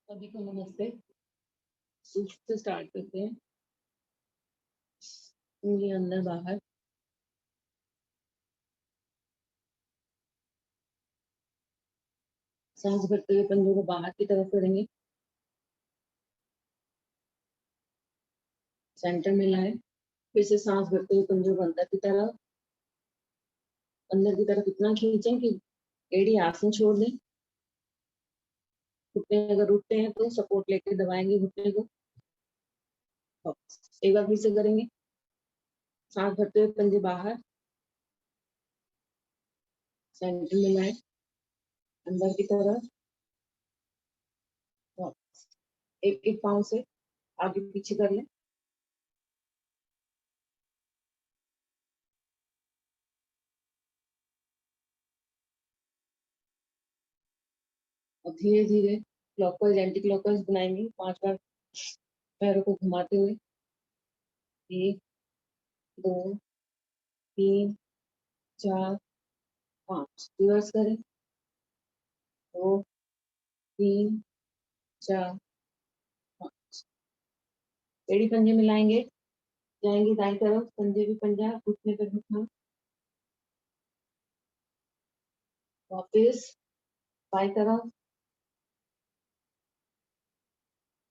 सभी को नमस्ते। से स्टार्ट करते हैं। उंगली अंदर बाहर, सांस भरते हुए पंजों को बाहर की तरफ करेंगे। सेंटर में लाएं। फिर से सांस भरते हुए पंजों को अंदर की तरफ इतना खींचें कि एड़ी आसन छोड़ दें। घुटने अगर उठते हैं तो सपोर्ट लेकर दबाएंगे घुटने को। एक बार फिर से करेंगे। सांस भरते हुए पंजे बाहर, सेंटर में लाएं, अंदर की तरफ। एक एक पाँव से आगे पीछे कर लें। और धीरे धीरे क्लॉकवाइज एंटी क्लॉकवाइज बनाएंगे 5 बार पैरों को घुमाते हुए। 1 2 3 4 5 रिवर्स करें। 2 3 4 5 एड़ी पंजे मिलाएंगे। जाएंगे दाईं तरफ, पंजे भी पंजा, घुटने पर घुटना। वापिस बाईं तरफ।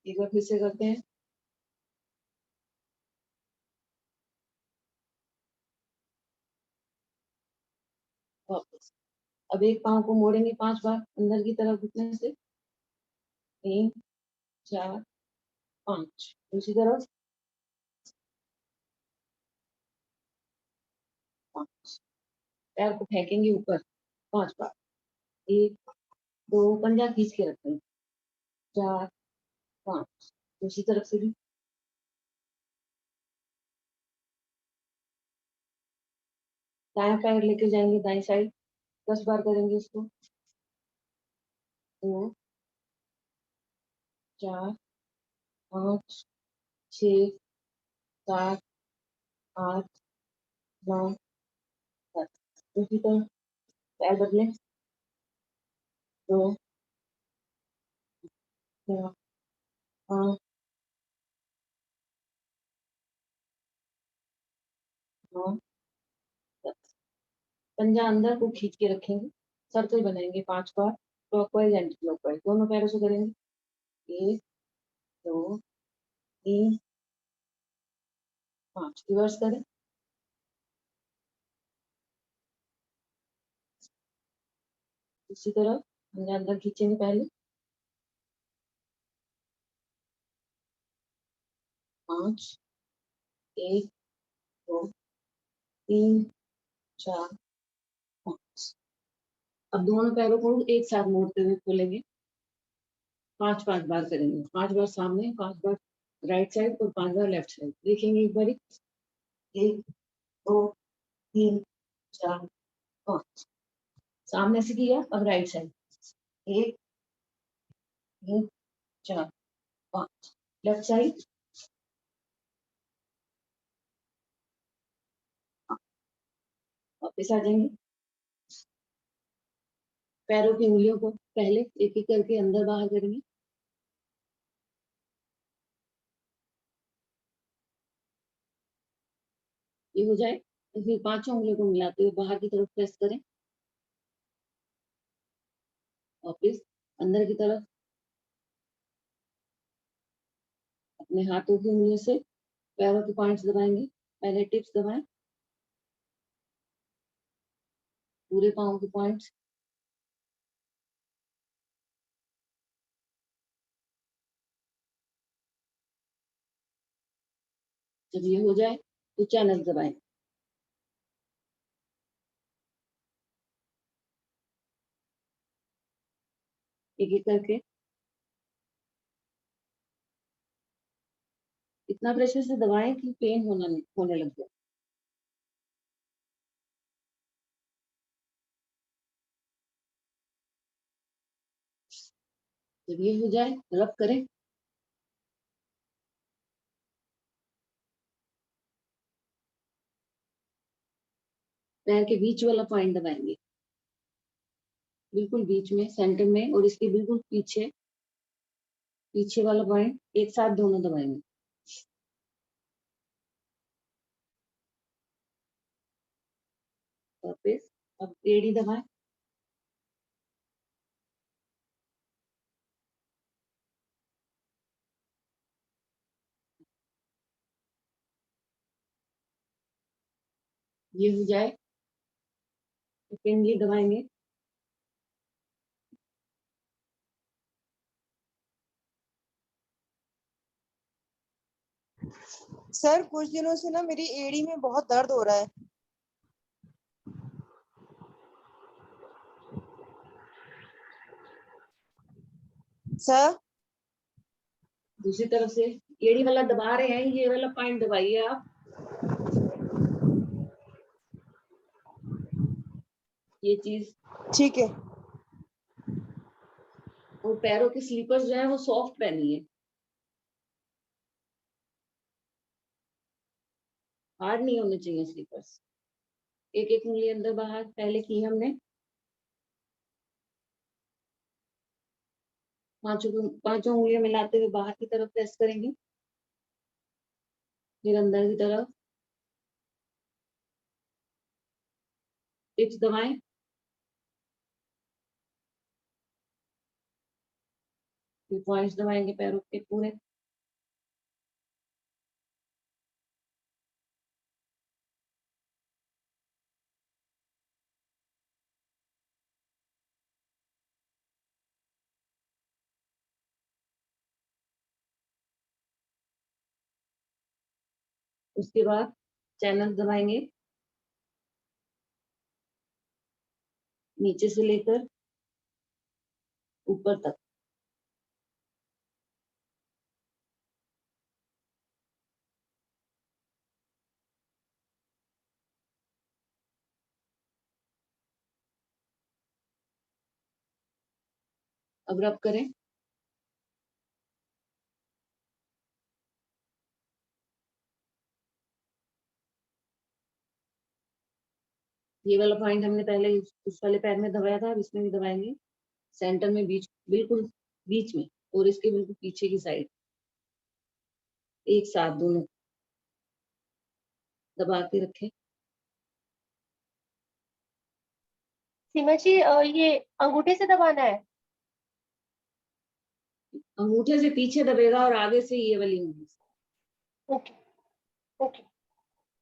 एक बार फिर से करते हैं। वापिस। अब एक पाँव को मोड़ेंगे 5 बार अंदर की तरफ घुटने से। 3 4 5 दूसरी तरफ। 5 पैर को फेंकेंगे ऊपर 5 बार। 1 2 पंजा खींच के रखें। 4 5 दूसरी तरफ से भी। दायां पैर लेके जाएंगे दाईं साइड। 10 बार करेंगे इसको। 2 4 5 6 7 8 9 10 दूसरी तरफ। पैर बदलें। 2 4 5 9 10 पंजा अंदर को खींच के रखेंगे। सर्कल बनाएंगे 5 बार क्लॉकवाइज एंटी क्लॉकवाइज दोनों पैरों से करेंगे। 1 2 3 5 रिवर्स करें। दूसरी तरफ पंजा अंदर खींचेंगे पहले। 5 1 2 3 4 5 अब दोनों पैरों को एक साथ मोड़ते हुए खोलेंगे। 5 बार करेंगे। 5 बार सामने, 5 बार राइट साइड और 5 बार लेफ्ट साइड। देखेंगे एक बार। 1 2 3 4 5 सामने से किया। अब राइट साइड। 1 2 4 5 left side. वापिस आ जाएंगे। पैरों की उंगलियों को पहले एक एक करके अंदर बाहर करेंगे। ये हो जाए तो फिर 5 उंगलियों को मिलाते हुए बाहर की तरफ प्रेस करें। वापिस अंदर की तरफ। अपने हाथों की उंगलियों से पैरों के पॉइंट्स दबाएंगे। पहले टिप्स दबाएं, पूरे पाँव के पॉइंट्स। जब ये हो जाए तो चैनल दबाएं। एक एक करके। इतना प्रेशर से दबाएं कि पेन होने लग जाए। जब ये हो जाए रब करें। पैर के बीच वाला पॉइंट दबाएंगे, बिल्कुल बीच में, सेंटर में और इसके बिल्कुल पीछे। पीछे वाला पॉइंट एक साथ दोनों दबाएंगे। वापस अब एड़ी दबाएं। ये हो जाए तो पिंडली दबाएंगे। सर कुछ दिनों से ना मेरी एड़ी में बहुत दर्द हो रहा है। सर दूसरी तरफ से एड़ी वाला दबा रहे हैं, ये वाला पॉइंट दबाइए आप। ये चीज। ठीक है। और पैरों के स्लीपर्स जो है वो सॉफ्ट पहनिए, हार्ड नहीं होने चाहिए स्लीपर्स। एक एक उंगली अंदर बाहर पहले की हमने। पांचों उंगलियां मिलाते हुए बाहर की तरफ प्रेस करेंगे, फिर अंदर की तरफ। टिप्स दबाएं। फिर पॉइंट्स दबाएंगे पैरों के पूरे। उसके बाद चैनल दबाएंगे, नीचे से लेकर ऊपर तक। अब रब करें। ये वाला पॉइंट हमने पहले उस वाले पैर में दबाया था, अब इसमें भी दबाएंगे। सेंटर में, बीच, बिल्कुल बीच में, और इसके बिल्कुल पीछे की साइड, एक साथ दोनों दबा के रखें। सीमा जी ये अंगूठे से दबाना है? अंगूठे से पीछे दबेगा और आगे से ये वाली उंगली से। Okay okay.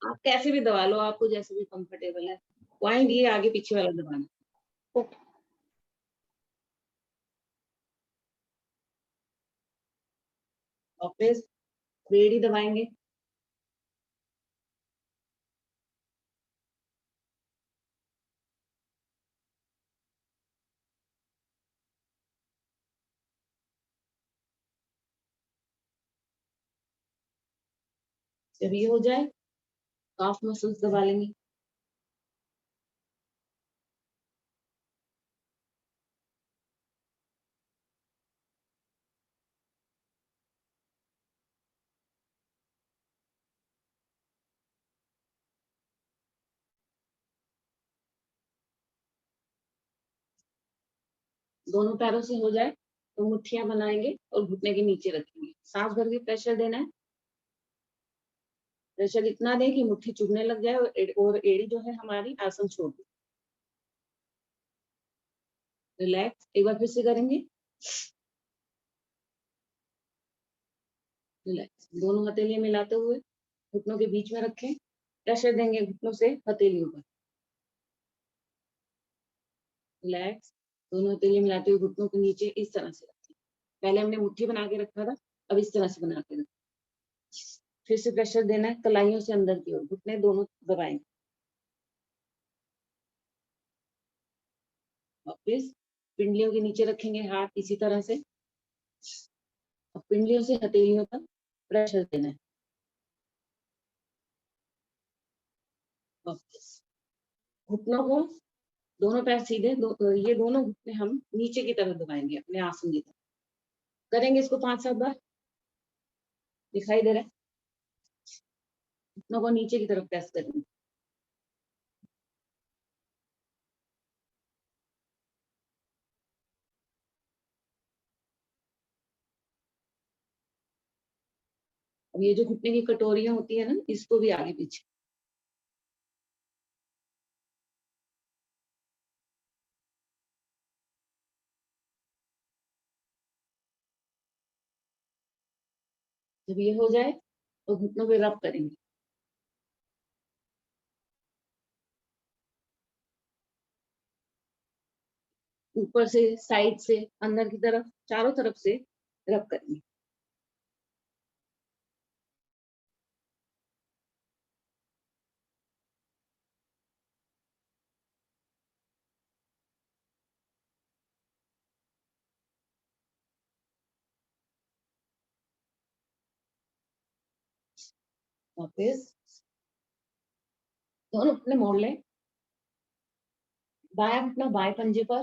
आप कैसे भी दबा लो, आपको जैसे भी कंफर्टेबल है। पॉइंट ये आगे पीछे वाला दबाना। ओके। वापस बेड़ी दबाएंगे। जब ये हो जाए काफ मसल्स दबा लेंगे। दोनों पैरों से हो जाए तो मुट्ठियां बनाएंगे और घुटने के नीचे रखेंगे। सांस भर के प्रेशर देना है। प्रेशर इतना दें कि मुट्ठी चुभने लग जाए और एड़ी जो है हमारी आसन छोड़ दे। रिलैक्स, एक बार फिर से करेंगे। रिलैक्स, दोनों हथेलियां मिलाते हुए घुटनों के बीच में रखें। प्रेशर देंगे घुटनों से हथेलियों पर। रिलैक्स, दोनों हथेलियां मिलाते हुए घुटनों के नीचे इस तरह से रखें। पहले हमने मुट्ठी बना के रखा था, अब इस तरह से बना के रखें। फिर से प्रेशर देना है कलाइयों से अंदर की ओर, घुटने दोनों दबाएंगे। वापिस पिंडलियों के नीचे रखेंगे हाथ इसी तरह से। अब पिंडलियों से हथेलियों तक प्रेशर देना है। वापिस घुटनों को, दोनों पैर सीधे ये दोनों घुटने हम नीचे की तरफ दबाएंगे अपने आसन की तरफ। करेंगे इसको 5-7 बार। दिखाई दे रहा है? घुटनों को नीचे की तरफ प्रेस करेंगे। अब ये जो घुटने की कटोरियां होती है ना, इसको भी आगे पीछे। जब ये हो जाए तो घुटनों पे रब करेंगे। ऊपर से, साइड से, अंदर की तरफ, चारों तरफ से रब करेंगे। वापस दोनों अपने मोड़ लें। दायां घुटना बाएं पंजे पर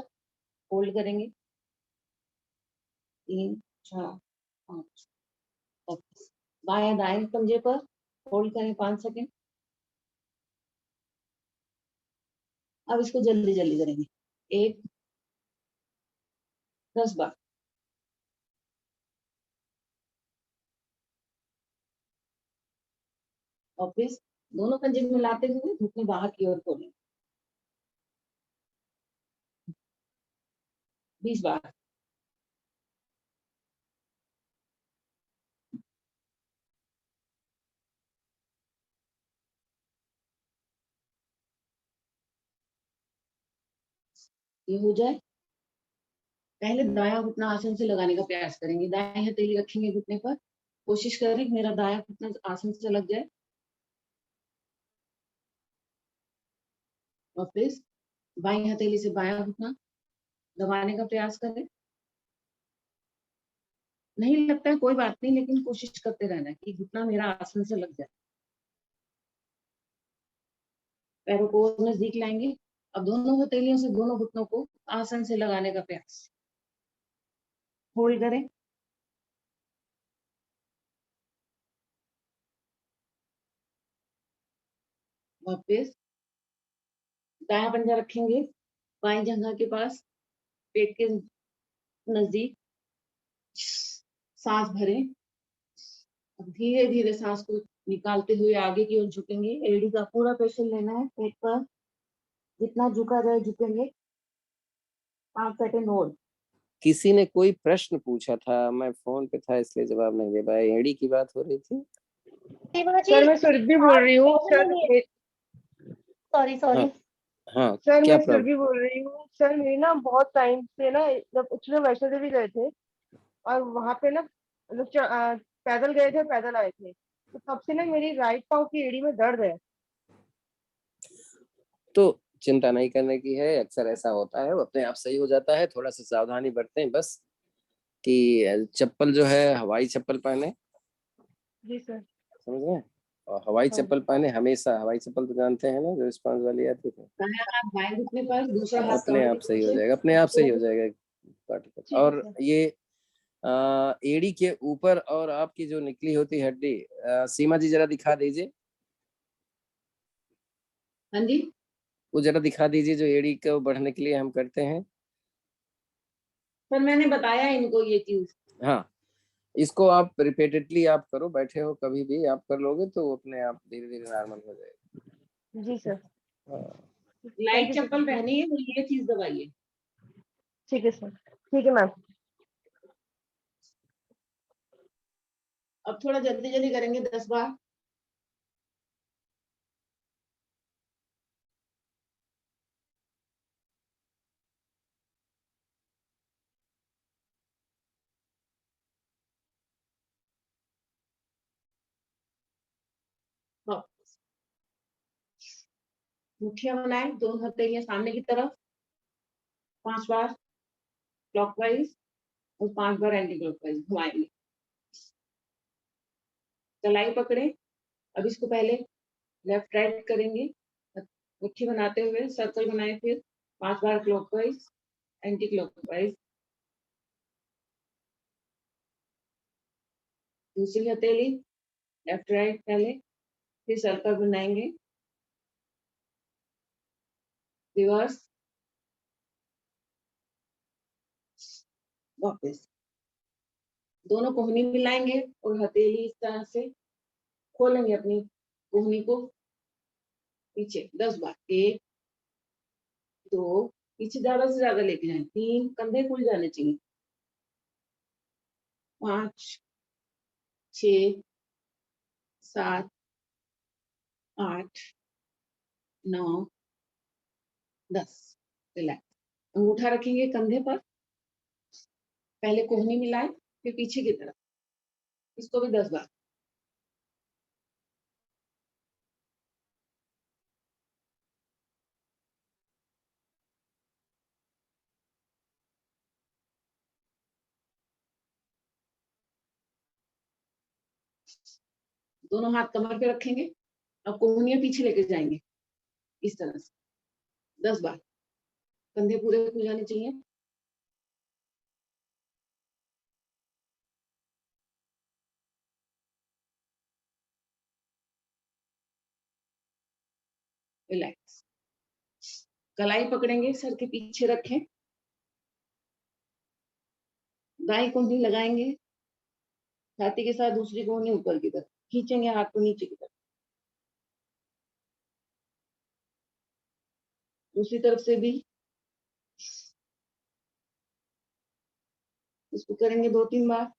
होल्ड करेंगे। 3 4 5। वापस बायां दाएं पंजे पर होल्ड करें 5 सेकेंड। अब इसको जल्दी जल्दी करेंगे। 1 10 बार। वापस दोनों पंजे मिलाते हुए घुटने बाहर की ओर खोलें 20 बार। ये हो जाए, पहले दायां घुटना आसन से लगाने का प्रयास करेंगे। दाएं हथेली रखेंगे घुटने पर। कोशिश करें मेरा दायां घुटना आसन से लग जाए। वापस बाएं हथेली से बायां घुटना दबाने का प्रयास करें। नहीं लगता है कोई बात नहीं, लेकिन कोशिश करते रहना है कि घुटना मेरा आसन से लग जाए। पैरों को नजदीक लाएंगे। अब दोनों हथेलियों से दोनों घुटनों को आसन से लगाने का प्रयास। होल्ड करें। वापस दायां पंजा रखेंगे बाएं जंघा के पास, पेट के नजदीक। सांस भरें। अब धीरे धीरे सांस को निकालते हुए आगे की ओर झुकेंगे। एड़ी का पूरा प्रेशर लेना है पेट पर। जितना झुका जाए झुकेंगे। 5 सेकेंड होल्ड। किसी ने कोई प्रश्न पूछा था, मैं फोन पे था इसलिए जवाब नहीं दे पाया। एड़ी की बात हो रही थी। सीमा जी, सर मैं सुरभि बोल रही हूँ सर। Sorry sorry. हाँ, सर क्या मैं प्रॉब्लम? सुरभि बोल रही हूँ सर। मेरी ना बहुत टाइम से ना, जब उसमें वैष्णो देवी गए थे और वहां पे ना मतलब पैदल गए थे, पैदल आए थे, तो तब से ना मेरी राइट पाँव की एड़ी में दर्द है। तो चिंता नहीं करने की है, अक्सर ऐसा होता है, वो अपने आप सही हो जाता है। थोड़ा सा सावधानी बरतें बस, कि चप्पल जो है हवाई चप्पल पहने, जी सर। समझ रहे हैं? और हवाई हाँ चप्पल पहने हमेशा। हवाई चप्पल तो जानते हैं ना, जो स्पॉन्ज वाली आती है। दायां हाथ बाएं घुटने पर, दूसरा हाथ अपने कमर आप के सही हो पीछे। जाएगा, अपने आप सही हो जाएगा पार्टिकल। ठीक है और सर। ये एड़ी के ऊपर और आपकी जो निकली होती हड्डी, सीमा जी जरा दिखा दीजिए। हाँ जी। वो जरा दिखा दीजिए जो एड़ी को बढ़ने के लिए हम करते हैं। पर मैंने बताया इनको ये चीज। हाँ, इसको आप रिपीटेडली आप करो, बैठे हो कभी भी आप कर लोगे तो वो अपने आप धीरे धीरे नॉर्मल हो जाएगा। जी सर। हाँ। Thank light you chappal sir. पहनी है तो ये चीज दबाइए। ठीक है सर। ठीक है मैम। अब थोड़ा जल्दी जल्दी करेंगे 10 बार। हाँ। मुठिया बनाए, दोनों हथेलियां सामने की तरफ। 5 बार क्लॉकवाइज और 5 बार एंटी क्लॉकवाइज घुमाएंगे। कलाई पकड़े। अब इसको पहले लेफ्ट राइट करेंगे। मुट्ठी बनाते हुए सर्कल बनाए, फिर 5 बार क्लॉकवाइज, एंटी क्लॉकवाइज। दूसरी हथेली लेफ्ट राइट पहले, फिर सर्कल बनाएंगे, रिवर्स, वापस। दोनों कोहनी मिलाएंगे और हथेली इस तरह से खोलेंगे अपनी कोहनी को पीछे 10 बार, 1 2, पीछे ज्यादा से ज्यादा लेके जाएं, 3, कंधे खुल जाने चाहिए, 5 6 7 8 9 10। रिलैक्स। अंगूठा रखेंगे कंधे पर, पहले कोहनी मिलाएं फिर पीछे की तरफ, इसको भी 10 बार। दोनों हाथ कमर पे रखेंगे, अब कोहनियां पीछे लेके जाएंगे इस तरह से 10 बार। कंधे पूरे खुल जाने चाहिए। रिलैक्स। कलाई पकड़ेंगे, सर के पीछे रखें, दाई कोहनी लगाएंगे, छाती के साथ दूसरी कोहनी ऊपर की तरफ खींचेंगे, हाथ को नीचे की तरफ, दूसरी तरफ से भी इसको करेंगे 2-3 बार।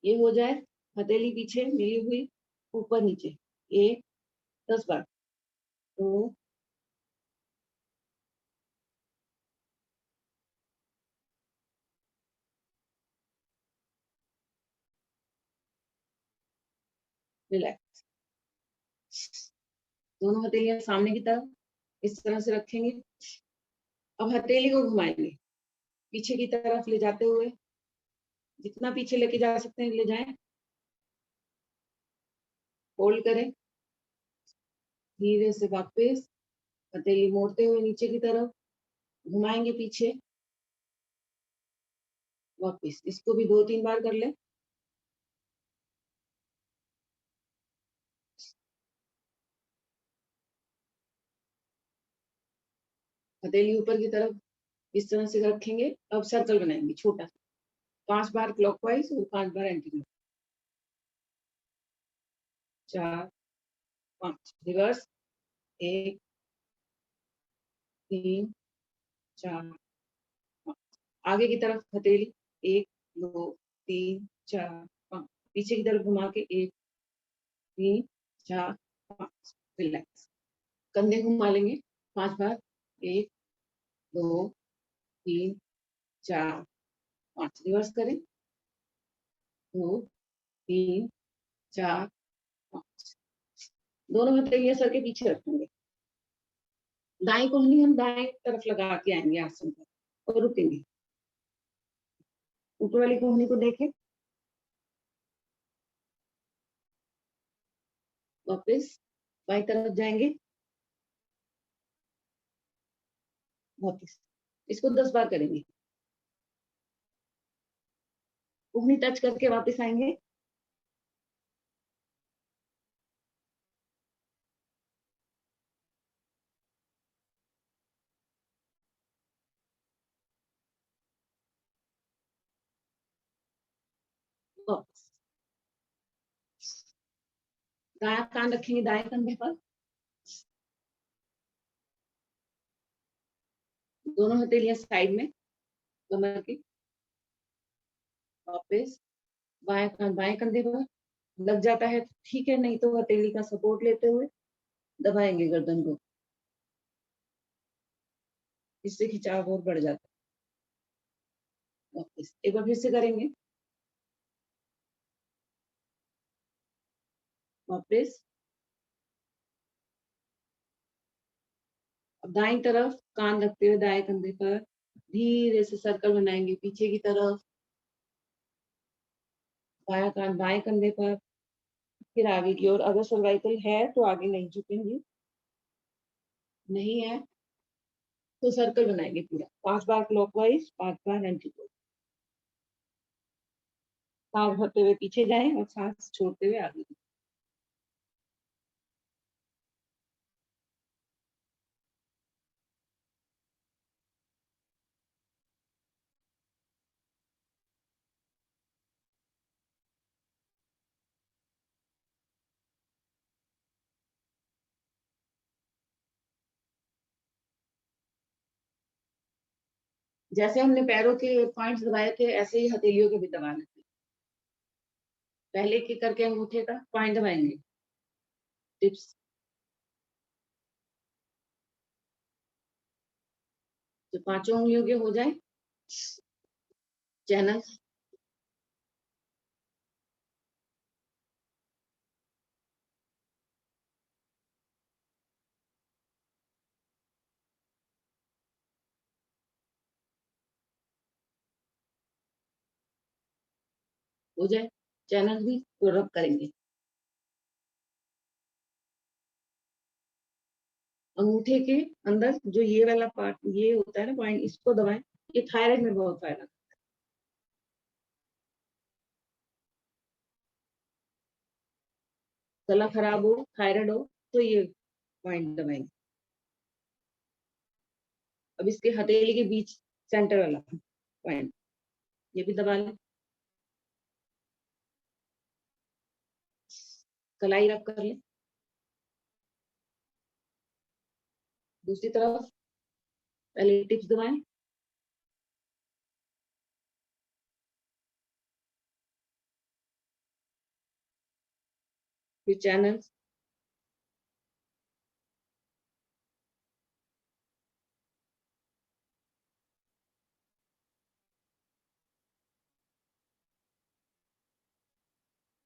ये हो जाए, हथेली पीछे मिली हुई, ऊपर नीचे, 1 10 बार, 2 रिलैक्स। दोनों हथेलियां सामने की तरफ इस तरह से रखेंगे। अब हथेली को घुमाएंगे पीछे की तरफ ले जाते हुए, जितना पीछे लेके जा सकते हैं ले जाएं, होल्ड करें, धीरे से वापस हथेली मोड़ते हुए नीचे की तरफ घुमाएंगे पीछे, वापस। इसको भी 2-3 बार कर ले। हथेली ऊपर की तरफ इस तरह से रखेंगे। अब सर्कल बनाएंगे छोटा सा, 5 बार क्लॉकवाइज और 5 बार एंटी क्लॉक, 4 5 रिवर्स, 1 3 4 5, आगे की तरफ हथेली 1 2 3 4 5, पीछे की तरफ घुमा के 1 3 4 5, रिलैक्स। कंधे घुमा लेंगे 5 बार, 1 2 3 4 5, रिवर्स करें, 2 3 4 5, दोनों हथेलियां सर के पीछे रखेंगे। दाएं कोहनी हम दाएं तरफ लगा के आएंगे आसन पर और रुकेंगे। ऊपर वाली कोहनी को देखें, वापस बाएं तरफ जाएंगे, वापस। इसको 10 बार करेंगे। कोहनी टच करके वापस आएंगे, वापस। दायां कान रखेंगे दाएं कंधे पर, दोनों हथेलियां साइड में कमर की, वापस। बाएं कान बाएं कंधे पर, लग जाता है तो ठीक है, नहीं तो हथेली का सपोर्ट लेते हुए दबाएंगे गर्दन को, इससे खिंचाव और बढ़ जाता है। वापस एक बार फिर से करेंगे, वापस। अब दाईं तरफ कान रखते हुए दाएं कंधे पर धीरे से सर्कल बनाएंगे पीछे की तरफ, बायां कान बाएं कंधे पर, फिर आगे की ओर। अगर सर्वाइकल है तो आगे नहीं झुकेंगे, नहीं है तो सर्कल बनाएंगे पूरा, 5 बार क्लॉकवाइज, 5 बार एंटी क्लॉक। सांस भरते हुए पीछे जाएं और सांस छोड़ते हुए आगे। जैसे हमने पैरों के पॉइंट्स दबाए थे ऐसे ही हथेलियों के भी दबाने थे। पहले एक करके अंगूठे का पॉइंट दबाएंगे, टिप्स। तो 5 उंगलियों के हो जाए चैनल, हो जाए चैनल भी तो रब करेंगे। अंगूठे के अंदर जो ये वाला पार्ट ये होता है ना पॉइंट, इसको दबाएं। ये थायराइड में बहुत फायदा। गला खराब हो, थायराइड हो तो ये पॉइंट दबाएंगे। अब इसके हथेली के बीच सेंटर वाला पॉइंट ये भी दबा लें। कलाई रब कर लें। दूसरी तरफ पहले टिप्स दबाएं, फिर चैनल,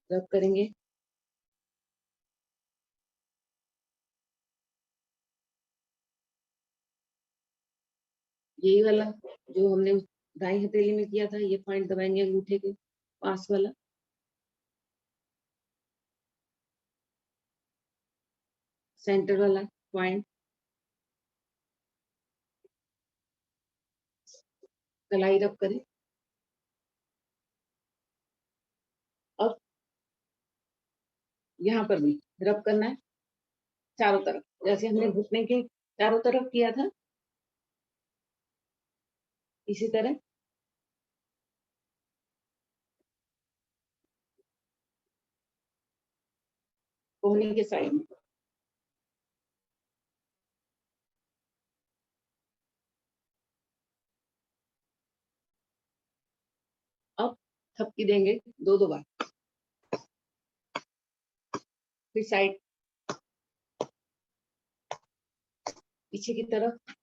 रब करेंगे। यही वाला जो हमने दाई हथेली में किया था ये पॉइंट दबाएंगे अंगूठे के पास वाला। सेंटर वाला पॉइंट, कलाई रब करें। अब यहाँ पर भी रब करना है चारों तरफ, जैसे हमने घुटने के चारों तरफ किया था इसी तरह। कोहनी के साइड में अब थपकी देंगे 2-2 बार। फिर साइड पीछे की तरफ।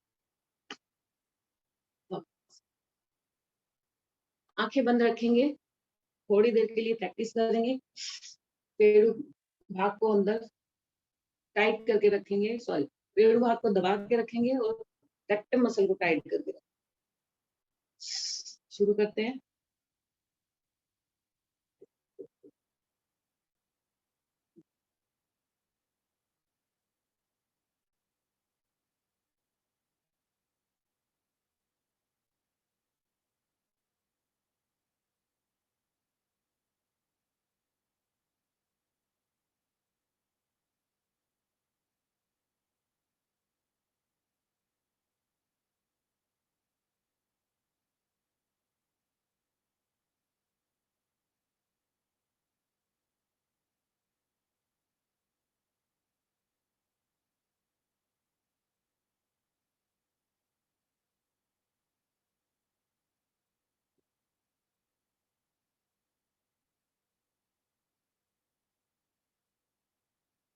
आंखें बंद रखेंगे, थोड़ी देर के लिए प्रैक्टिस करेंगे। पेड़ भाग को अंदर टाइट करके रखेंगे, सॉरी पेड़ भाग को दबा के रखेंगे और रेक्टम मसल को टाइट करके रखेंगे। शुरू करते हैं।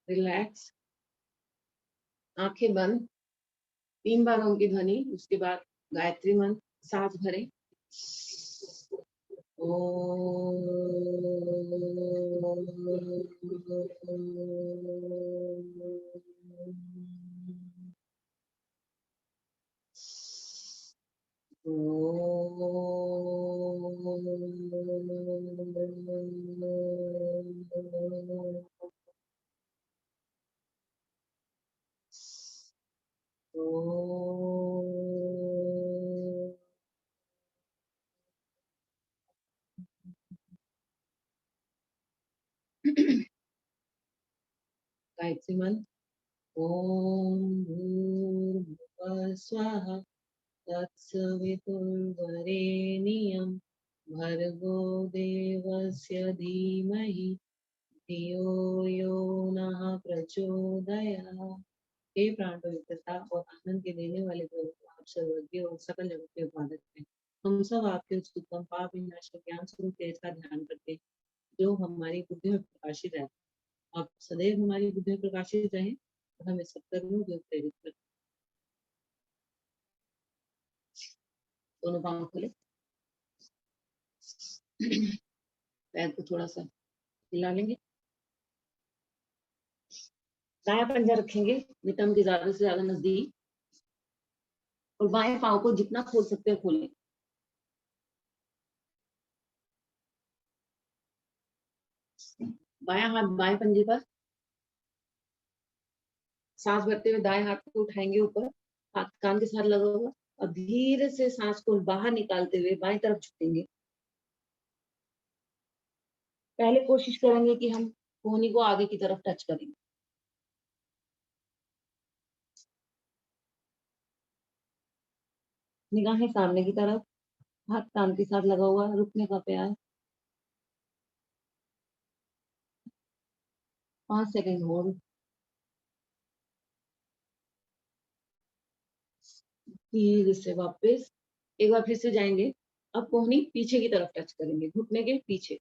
रिलैक्स, आंखें बंद। 3 बार ओम की ध्वनि, उसके बाद गायत्री मंत्र सांस भरें। गायत्री मंत्र ओम भूर्भुवः स्वः तत्सवितुर्वरेण्यं भर्गो देवस्य धीमहि धियो यो नः प्रचोदयात्। हे प्राण पवित्रता और आनंद के देने वाले प्रभु, आप सर्वज्ञ और सकल जगत के उत्पादक हैं। हम सब आपके उस उत्तम पाप विनाशक ज्ञान स्वरूप तेज का ध्यान करते हैं, जो हमारी बुद्धि में प्रकाशित है। आप सदैव हमारी बुद्धि में प्रकाशित रहें और हमें सत्कर्मों की ओर प्रेरित करें। दोनों पाँव खोले, पैर को थोड़ा सा हिला लेंगे, दायां पंजा रखेंगे नितंब के ज्यादा से ज्यादा नजदीक, और बाएं पाँव को जितना खोल सकते हैं खोलें। बायां हाथ बाएं पंजे पर, सांस भरते हुए दाएं हाथ को उठाएंगे ऊपर, हाथ कान के साथ लगा हुआ, और धीरे से सांस को बाहर निकालते हुए बाएं तरफ झुकेंगे। पहले कोशिश करेंगे कि हम कोहनी को आगे की तरफ टच करेंगे। निगाहें सामने की तरफ, हाथ कान के साथ लगा हुआ, रुकने का प्रयास। 5 सेकंड होल्ड। धीरे से वापस एक बार फिर से जाएंगे। अब कोहनी पीछे की तरफ टच करेंगे, घुटने के पीछे।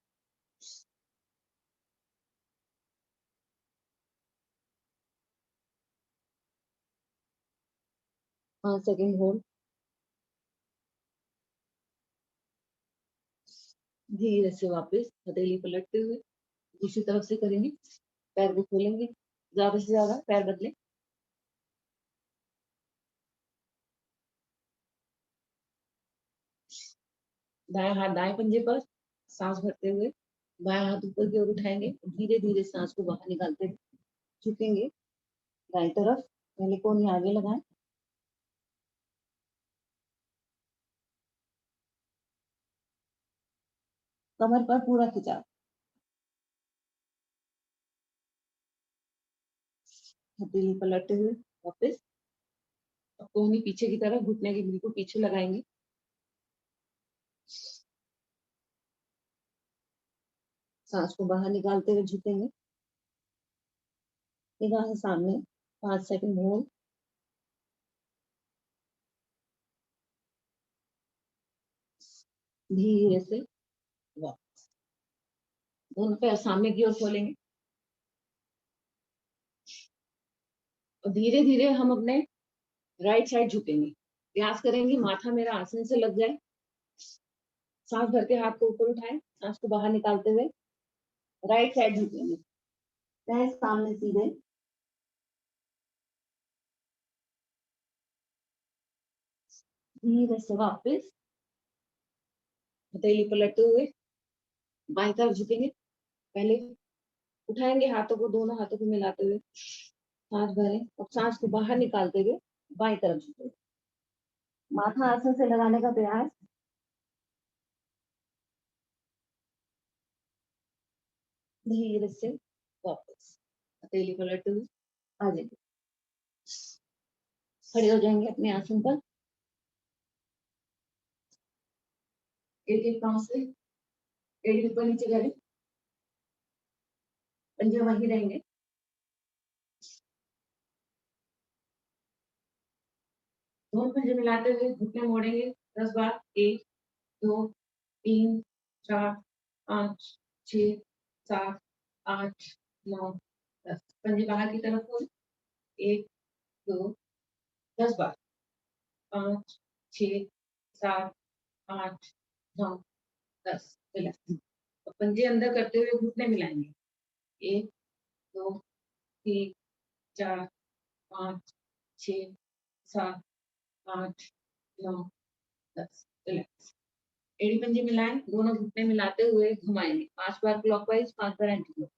5 सेकंड होल्ड। धीरे से वापस हथेली पलटते हुए दूसरी तरफ से करेंगे, पैर को खोलेंगे, ज्यादा से ज्यादा पैर बदले। दाएं हाथ दाएं पंजे पर, सांस भरते हुए बाएं हाथ ऊपर की ओर उठाएंगे, धीरे धीरे सांस को बाहर निकालते हुए झुकेंगे दाएं तरफ। पहले कोहनी आगे लगाएं, कमर पर पूरा खिंचाव। हथेली पलटते हुए वापस, अब कोहनी पीछे की तरफ, घुटने के बिल्कुल पीछे लगाएंगे। सांस को बाहर निकालते हुए झुकेंगे, निगाहें सामने। 5 सेकंड होल्ड। धीरे से वापस, दोनों पैर सामने की ओर खोलेंगे, और धीरे धीरे हम अपने राइट साइड झुकेंगे। प्रयास करेंगे माथा मेरा आसन से लग जाए। सांस भर के हाथ को ऊपर उठाएं, सांस को बाहर निकालते हुए राइट साइड झुकेंगे, पैर सामने सीधे। धीरे से वापस हथेली पलटते हुए बाएं तरफ झुकेंगे। पहले उठाएंगे हाथों को, दोनों हाथों को मिलाते हुए सांस भरें, और सांस को बाहर निकालते हुए बाएं तरफ झुकेंगे। माथा आसन से लगाने का प्रयास। धीरे से वापस हथेली पलटते हुए आ जाएंगे, खड़े हो जाएंगे अपने आसन पर। एक एक पांव से एड़ी ऊपर नीचे करें, पंजे वहीं रहेंगे। दोनों पंजे मिलाते हुए घुटने मोड़ेंगे 10 बार। 1 2 3 4 5 6 7 8 9 10। पंजे बाहर की तरफ खोल। 1 2 10 बार। 5 6 7 8 9 10। रिलैक्स। और पंजे अंदर करते हुए घुटने मिलाएंगे। 1 2 3 4 5 6 7 8 9 10। रिलैक्स। एड़ी पंजे मिलाएं, दोनों घुटने मिलाते हुए घुमाएंगे 5 बार क्लॉकवाइज, 5 बार एंटी क्लॉक।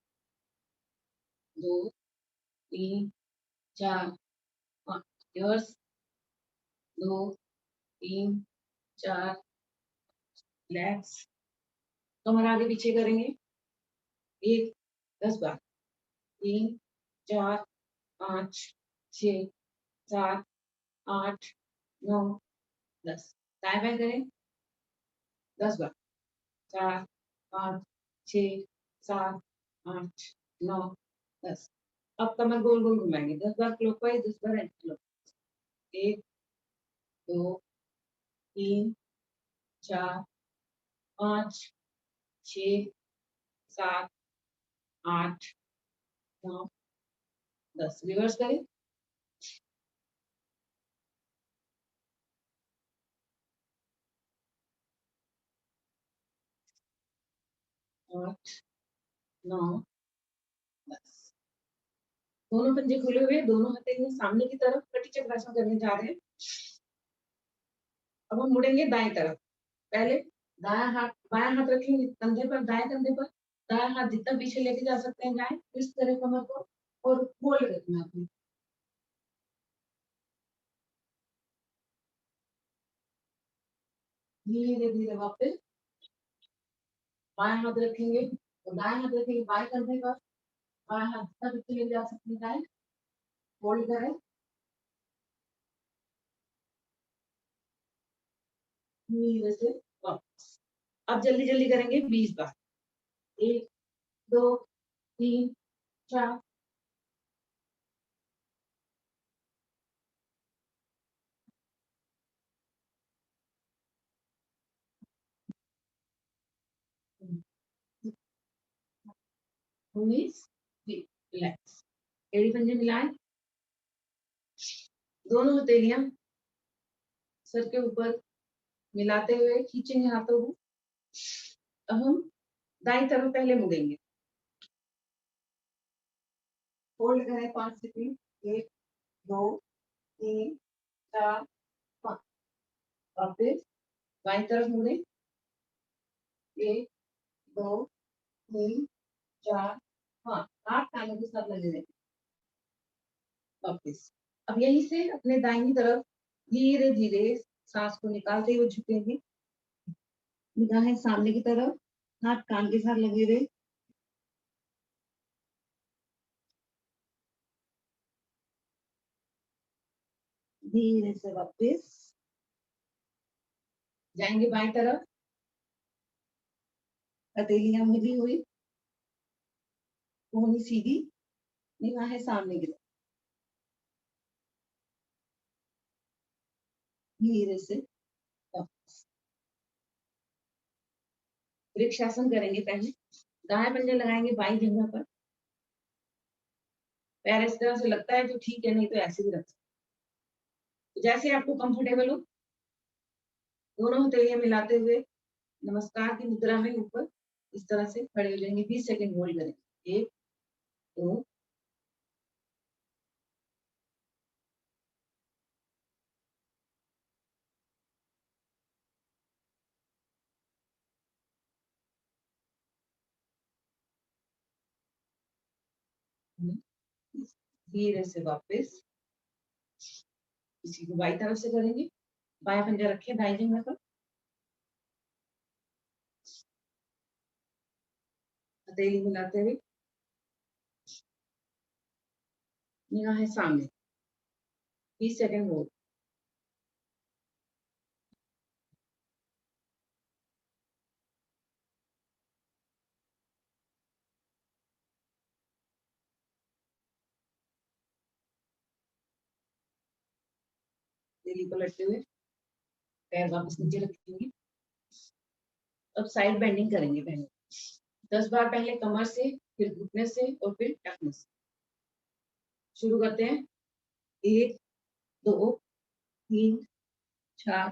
2 3 4 5। रिवर्स। 2 3 4। रिलैक्स। कमर आगे पीछे करेंगे। 1 10 बार। 3 4 5 6 7 8 9 10। दाएं बाएं करें 10 बार। 4 5 6 7 8 9 10। अब कमर गोल गोल घुमाएंगे 10 बार क्लॉकवाइज, 10 बार एंटी क्लॉक। 1 2 3 4 5 6 7 8 9 10 रिवर्स करें। 8 9 10 दोनों पंजे खुले हुए, दोनों हथेलियां सामने की तरफ कटी चक्रासन करने जा रहे हैं। अब हम मुड़ेंगे दाएं तरफ। पहले बायां हाथ रखेंगे कंधे पर, दाएं कंधे पर। दायां हाथ जितना पीछे लेके जा सकते हैं जाए, इस तरह कमर को और होल्ड रखना अपनी। धीरे धीरे वापस बाएं हाथ रखेंगे और दाएं हाथ रखेंगे बाएं कंधे पर। बाएं हाथ जितना पीछे ले जा सकते हैं जाए, होल्ड करें। धीरे से वापस। अब जल्दी जल्दी करेंगे 20 बार। 1 2 3 4 19 रिलैक्स। एड़ी पंजे मिलाएं, दोनों हथेलियां सर के ऊपर मिलाते हुए खींचेंगे हाथों को। अब हम दाईं तरफ पहले मुड़ेंगे। होल्ड करें 5 सेकंड। 1 2 3 4 5। वापस बाईं तरफ मुड़े। 1 2 3 4 5। 8 कानों के साथ लगे रहें। वापस अब यहीं से अपने दाहिनी तरफ धीरे धीरे सांस को निकालते हुए झुकेंगे। निगाहें सामने की तरफ, हाथ कान के साथ लगे रहे। धीरे से वापस जाएंगे बाएं तरफ। हथेलियां मिली हुई, कोहनी सीधी, निगाहें सामने की तरफ। धीरे से वापस वृक्षासन करेंगे। पहले दाएं पंजा लगाएंगे बाईं जंघा पर। पैर इस तरह से लगता है तो ठीक है, नहीं तो ऐसे भी रख सकते, तो जैसे आपको कंफर्टेबल हो। दोनों हथेलियां मिलाते हुए नमस्कार की मुद्रा में ऊपर इस तरह से खड़े हो जाएंगे। 20 सेकंड होल्ड करेंगे। 1 2 धीरे से वापस इसी को बाई तरफ से करेंगे। बायां पंजा रखें दाईं जंघा पर। हथेली मिलाते हुए निगाहें सामने। 20 सेकंड होल्ड। हथेली को लटके हुए पैर वापस नीचे रखेंगे। अब साइड बेंडिंग करेंगे। पहले 10 बार, पहले कमर से, फिर घुटने से और फिर टखने से। शुरू करते हैं। 1 2 3 4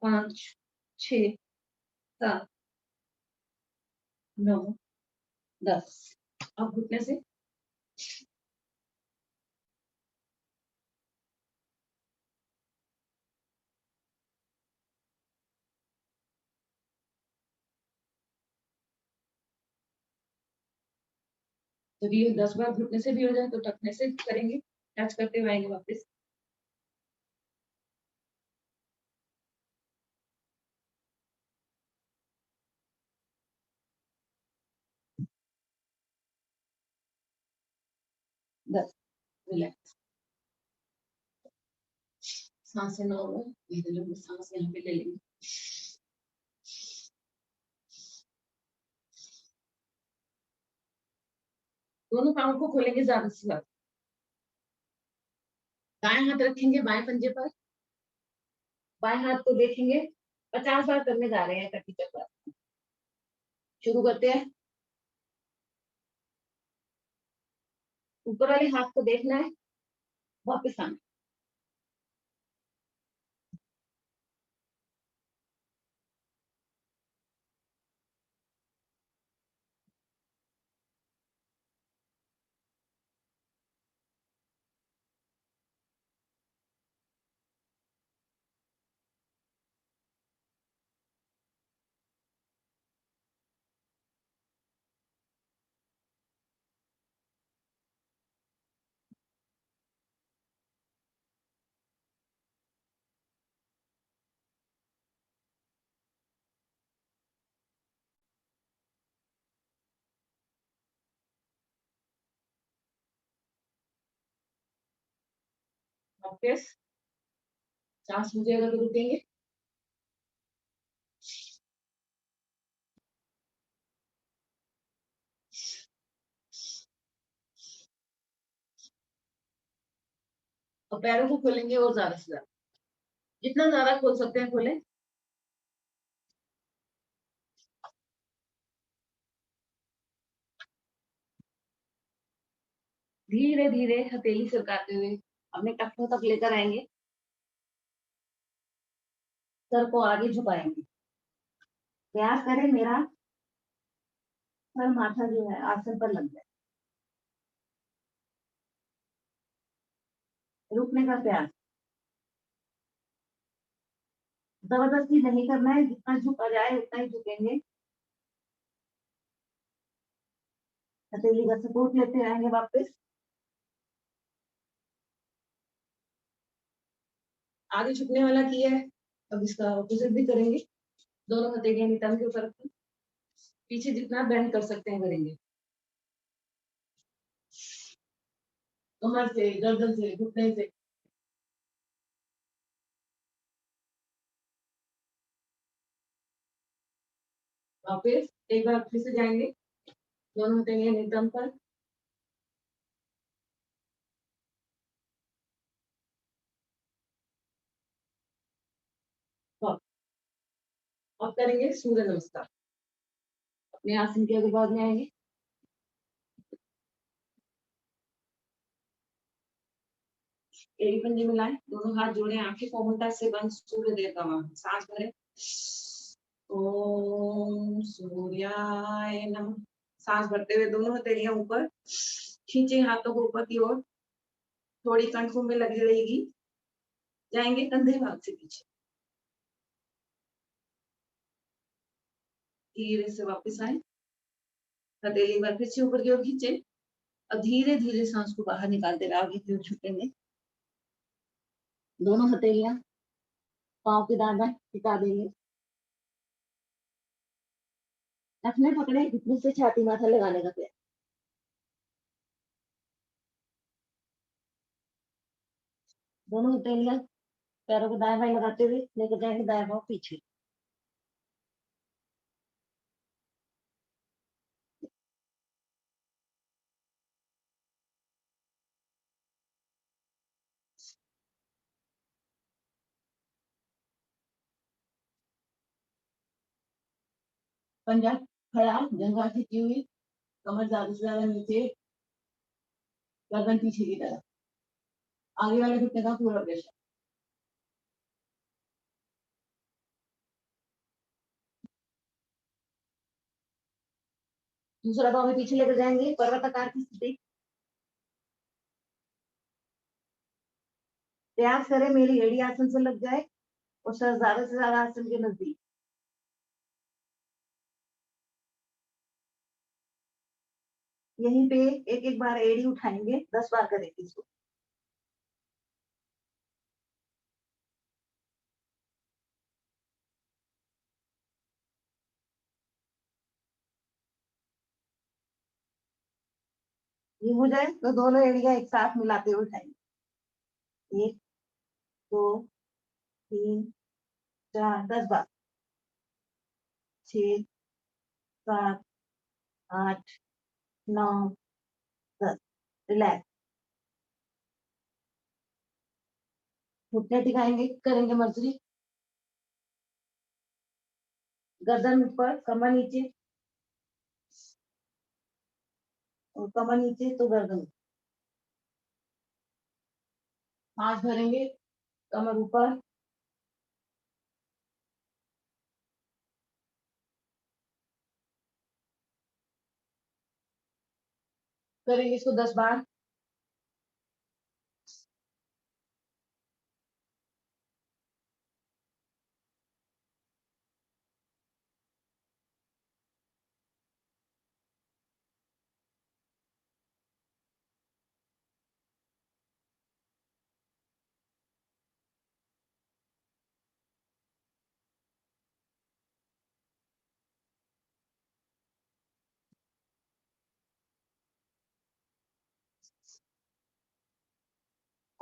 5 6 7 9 10। अब घुटने से। जब ये 10 बार घुटने से भी हो जाए तो टखने से करेंगे। टच करते हुए आएंगे वापस। बस रिलैक्स। सांसें नॉर्मल, धीरे लंबी सांस यहाँ पे ले लेंगे। दोनों पाँव को खोलेंगे ज्यादा से ज्यादा। दाएं हाथ रखेंगे बाएं पंजे पर। बाएं हाथ को देखेंगे, 50 बार करने जा रहे हैं कटी चक्र। शुरू करते हैं। ऊपर वाले हाथ को देखना है, वापस आना। वापस सांस मुझेगा तो रुकेंगे। और पैरों को खोलेंगे और ज्यादा से ज्यादा, जितना ज्यादा खोल सकते हैं खोलें। धीरे धीरे हथेली सरकाते हुए अपने टखनों तक लेकर आएंगे। सर को आगे झुकाएंगे। प्रयास करें मेरा सर माथा जो है आसन पर लग जाए। रुकने का प्रयास, जबरदस्ती नहीं करना है, जितना झुका जाए उतना ही झुकेंगे। हथेली का सपोर्ट लेते रहेंगे वापस। आगे झुकने वाला किया है, अब इसका ऑपोजिट भी करेंगे। दोनों हथेलियां नितंब के ऊपर रखें। पीछे जितना बेंड कर सकते हैं करेंगे। कमर से, गर्दन से, घुटने से। वापस एक बार फिर से जाएंगे, दोनों हथेलियां नितंब पर। अब करेंगे सूर्य नमस्कार। अपने आसन के अगले भाग में आएंगे। एड़ी पंजे मिलाएं, दोनों हाथ जोड़े, आंखें कोमलता से बंद, सूर्य देवता वहां सांस भरें। ओम सूर्याय नमः। सांस भरते हुए दोनों हथेलियां ऊपर खींचे, हाथों को ऊपर की ओर, थोड़ी कणकों में लगी रहेगी। जाएंगे कंधे भाग से पीछे, धीरे से वापस आए। हथेली बार फिर से ऊपर की ओर खींचे और धीरे धीरे सांस को बाहर निकालते हुए आगे की ओर झुकेंगे। दोनों हथेलियां पाँव के दाना टिका देंगे। टखने पकड़े, घुटने से छाती माथा लगाने का प्रयास। दोनों हथेलियां पैरों को दाएं बाएं लगाते हुए लेकर जाएंगे दाएं पाँव पीछे। पंजा खड़ा, जंघा खींची हुई, कमर ज्यादा से ज्यादा नीचे, गर्दन पीछे की तरफ, आगे वाले घुटने का पूरा प्रेशर। दूसरा पाँव भी पीछे लेकर जाएंगे, पर्वताकार की स्थिति। प्रयास करें मेरी एड़ी आसन से लग जाए और सर ज्यादा से ज्यादा आसन के नजदीक। यहीं पे एक एक बार एड़ी उठाएंगे, 10 बार करेंगे इसको। ये हो जाए तो दोनों एड़ियां एक साथ मिलाते हुए उठाएंगे। 1 2 3 4, 10 बार। 6 7 8 9 10। रिलैक्स। घुटने टिकाएंगे, करेंगे मर्जरी। गर्दन ऊपर, कमर नीचे, और कमर नीचे तो गर्दन। सांस भरेंगे, कमर ऊपर, करेंगे इसको 10 बार।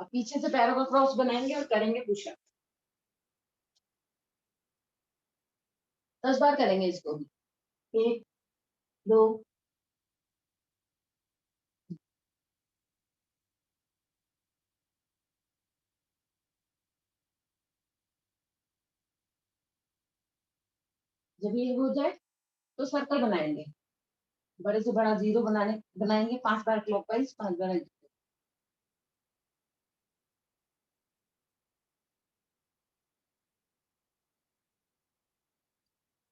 अब पीछे से पैरों का क्रॉस बनाएंगे और करेंगे पुशअप। 10 बार करेंगे इसको भी। 1, 2, जब ये हो जाए तो सर्कल बनाएंगे, बड़े से बड़ा जीरो बनाएंगे 5 बार क्लॉकवाइज, 5 बार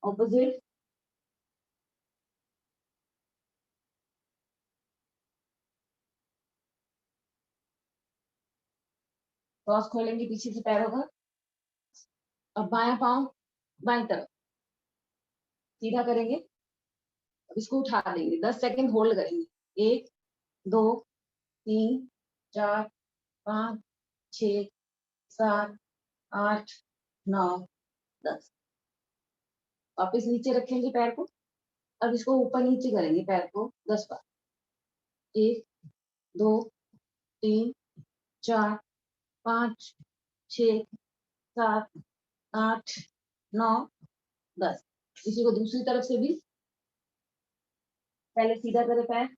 ऑपोजिट। क्रॉस खोलेंगे पीछे से पैरों का। अब बायां पांव बाएं तरफ सीधा करेंगे। अब इसको उठा देंगे, 10 सेकंड होल्ड करेंगे। 1, 2, 3, 4, 5, 6, 7, 8, 9, 10। वापिस नीचे रखेंगे पैर को। अब इसको ऊपर नीचे करेंगे पैर को 10 बार। 1, 2, 3, 4, 5, 6, 7, 8, 9, 10। इसी को दूसरी तरफ से भी पहले सीधा करें पैर,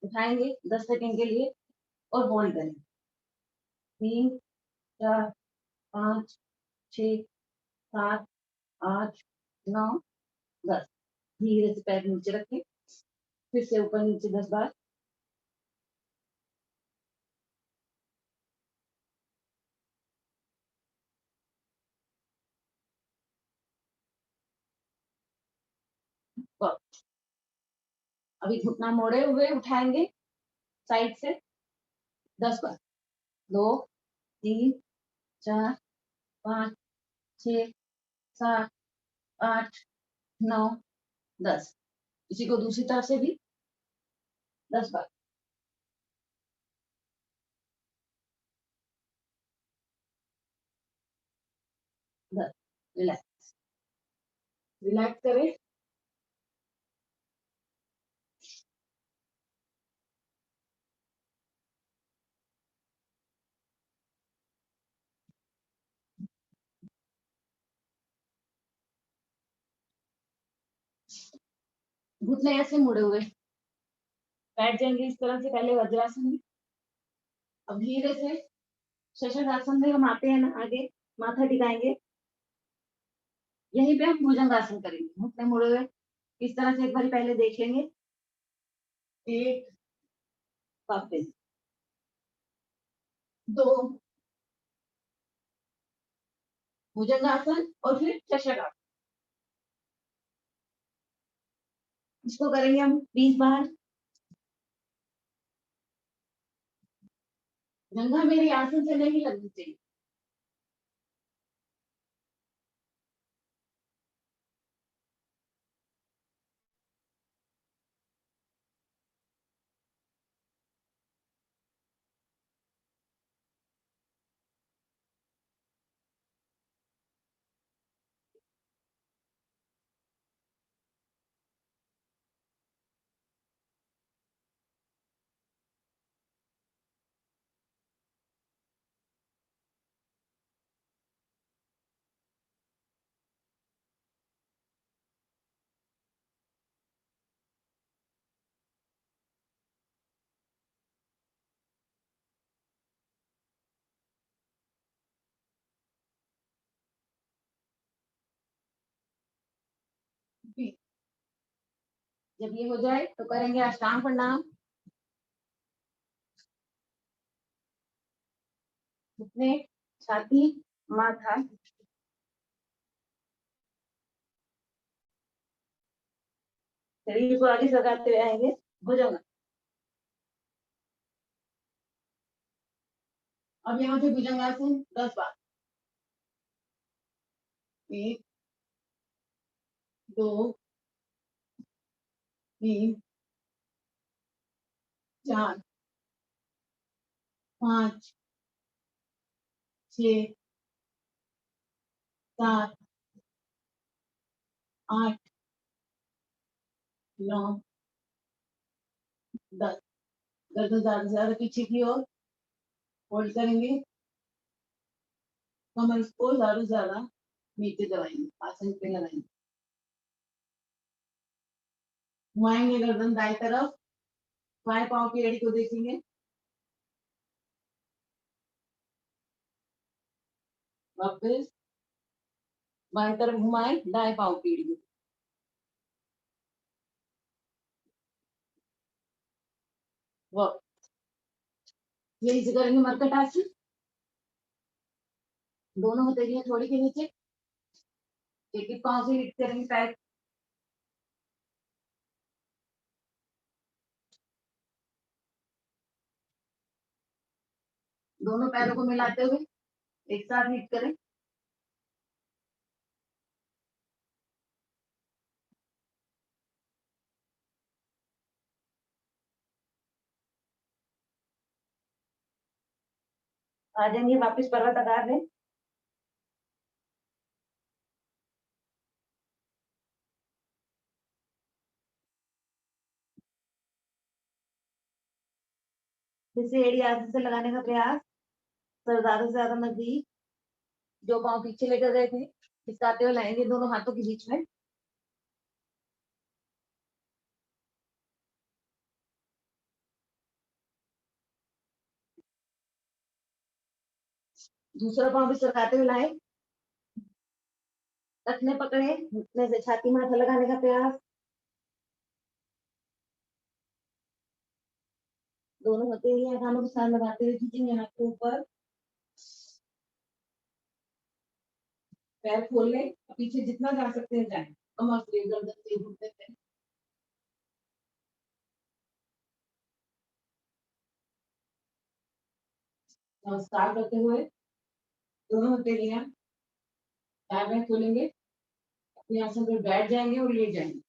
उठाएंगे 10 सेकंड के लिए और होल्ड करेंगे। 3, 4, 5, 6, 7, 8, 9, 10। धीरे से पैर नीचे रखें, फिर से ऊपर नीचे 10 बार। और अभी घुटना मोड़े हुए उठाएंगे साइड से 10 बार। 2, 3, 4, 5, 6, 7, 8, 9, 10। इसी को दूसरी तरफ से भी 10 बार। रिलैक्स, रिलैक्स करें। घुटने ऐसे मुड़े हुए बैठ जाएंगे इस तरह से, पहले वज्रासन में। अब धीरे से शशकासन में हम आते हैं ना, आगे माथा टिकाएंगे। यहीं पे हम भुजंगासन करेंगे, घुटने मुड़े हुए इस तरह से। एक बार पहले देख लेंगे। 1, वापस 2, भुजंगासन और फिर शशकासन। इसको करेंगे हम 20 बार। जंघा मेरी आसन से नहीं लगनी चाहिए। भी। जब ये हो जाए तो करेंगे अष्टांग प्रणाम। घुटने, छाती, माथा। शरीर को आगे सजाते हुए आएंगे भुजंग। अब यहाँ पे भुजंगासन 10 बार। 1, 2, 3, 4, 5, 6, 7, 8, 9, 10। गर्दन ज्यादा से ज्यादा पीछे की ओर होल्ड करेंगे। कमर को ज्यादा से ज्यादा नीचे दबाएंगे, आसन पे लगाएंगे। घुमाएंगे गर्दन दाएं तरफ, बाएं पांव की एड़ी को देखेंगे। वापस बाएं तरफ घुमाए, दाएं पांव की एड़ी को। यही से करेंगे मरकट आसन। दोनों हथेलियां थोड़ी के नीचे, एक एक पांव से हिट करेंगे पैर। दोनों पैरों को मिलाते हुए एक साथ हिट करें। आ जाएंगे वापस पर्वत आकार में। फिर से एड़ी आगे से लगाने का प्रयास। सर ज्यादा से ज्यादा नजदीक, जो पांव पीछे लेकर गए थे खिसकाते हुए लाएंगे दोनों हाथों के बीच में। दूसरा पांव भी सरकाते हुए लाए। टखने पकड़े, घुटने से छाती माथा लगाने का प्रयास। दोनों हथेलियां कानों के साथ लगाते हुए खींचेंगे हाथ के ऊपर। पैर खोल ले, पीछे जितना जा सकते हैं जाए। कमर से, गर्दन से, घुटने से। नमस्कार करते हुए दोनों हथेलियां पैर में खोलेंगे, अपने आसन पर बैठ जाएंगे और लेट जाएंगे।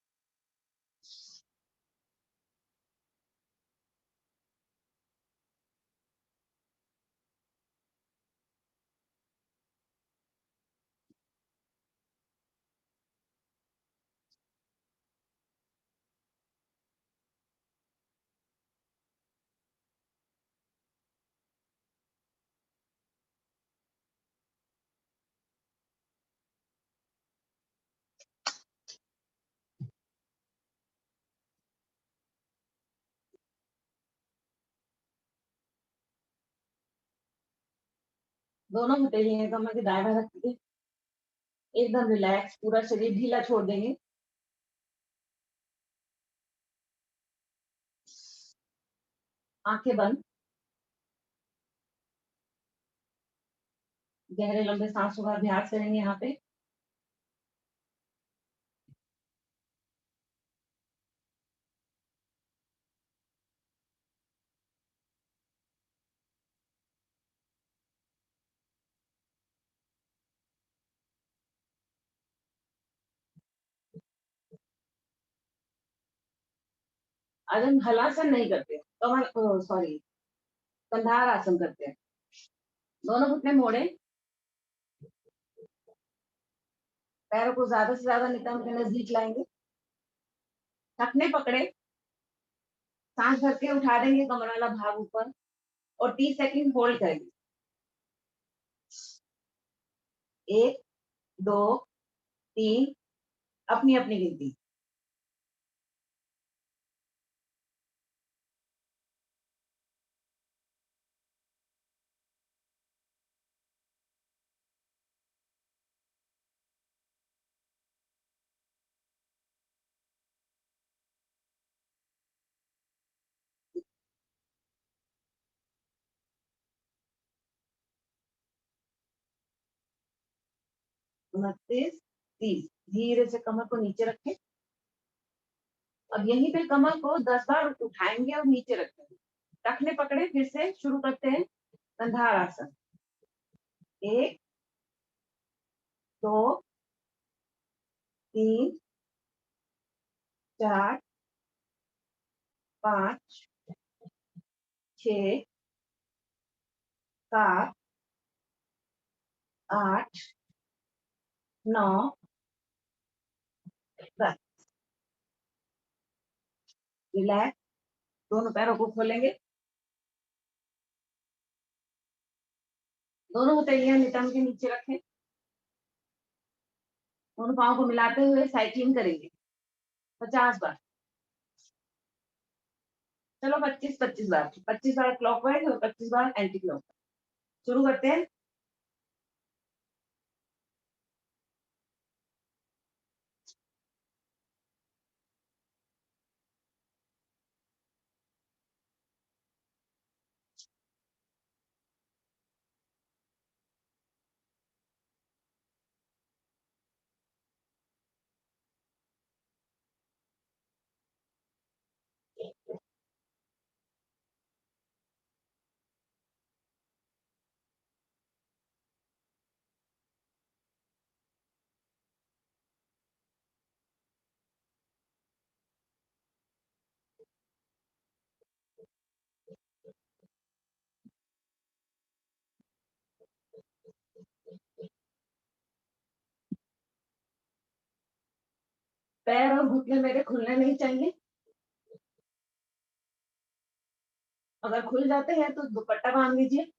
दोनों हथेलियां कमर के दाएं रख के एकदम रिलैक्स, पूरा शरीर ढीला छोड़ देंगे। आंखें बंद। गहरे लंबे सांसों का अभ्यास करेंगे यहाँ पे। आज हम हलासन नहीं करते, कमर सॉरी कंधार आसन करते हैं। दोनों घुटने मोड़े, पैरों को ज्यादा से ज्यादा नितंब के नजदीक लाएंगे। टखने पकड़े, सांस भर के उठा देंगे कमर वाला भाग ऊपर और 30 सेकंड होल्ड करेंगे। 1, 2, 3, अपनी अपनी गिनती। 29, 30। धीरे से कमर को नीचे रखें। अब यहीं पे कमर को 10 बार उठाएंगे और नीचे रखेंगे। रखने पकड़े, फिर से शुरू करते हैं कंधार आसन। 1, 2, 3, 4, 5, 6, 7, 8, 9, 10। रिलैक्स। दोनों पैरों को खोलेंगे। दोनों हथेलियां नितंब के नीचे रखें। दोनों पाँव को मिलाते हुए साइकिलिंग करेंगे 50 बार। चलो 25-25 बार, 25 बार क्लॉकवाइज और 25 बार एंटी क्लॉकवाइज। शुरू करते हैं। पैर और घुटने मेरे खुलने नहीं चाहिए। अगर खुल जाते हैं तो दुपट्टा बांध लीजिए।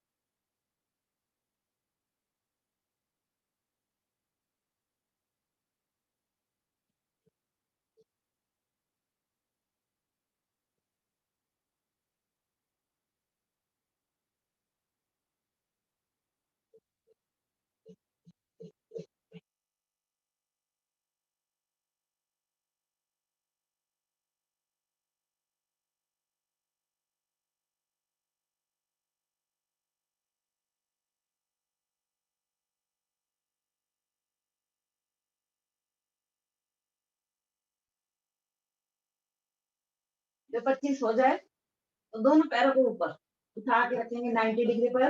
जब 25 हो जाए तो दोनों पैरों को ऊपर उठा के रखेंगे 90 डिग्री पर।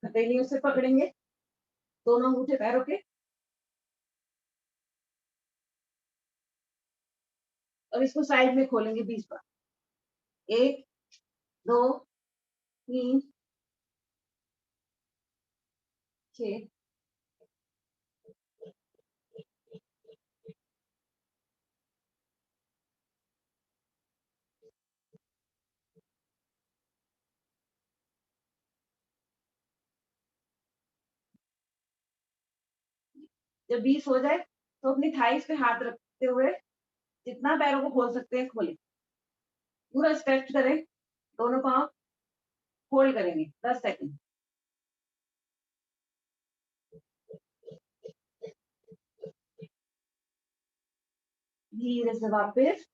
हथेलियों से पकड़ेंगे दोनों अंगूठे पैरों के और इसको साइड में खोलेंगे 20 बार। 1, 2, 3, 6, जब 20 हो जाए तो अपनी थाइस पे हाथ रखते हुए जितना पैरों को खोल सकते हैं खोलें। पूरा स्ट्रेच करें। दोनों पांव होल्ड करेंगे 10 सेकंड। धीरे से वापस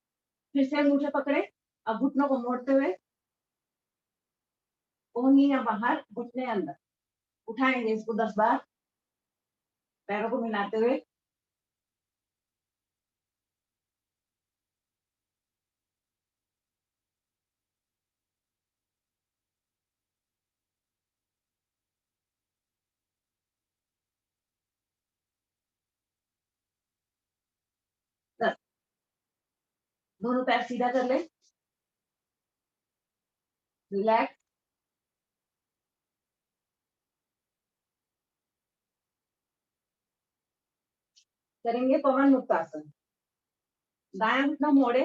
फिर से अंगूठे पकड़े। अब घुटनों को मोड़ते हुए कोहनी या बाहर, घुटने अंदर उठाएंगे इसको 10 बार पैरों को मिलाते हुए। दोनों पैर सीधा कर ले। रिलैक्स। करेंगे पवन मुक्त आसन। दायां घुटना मोड़े।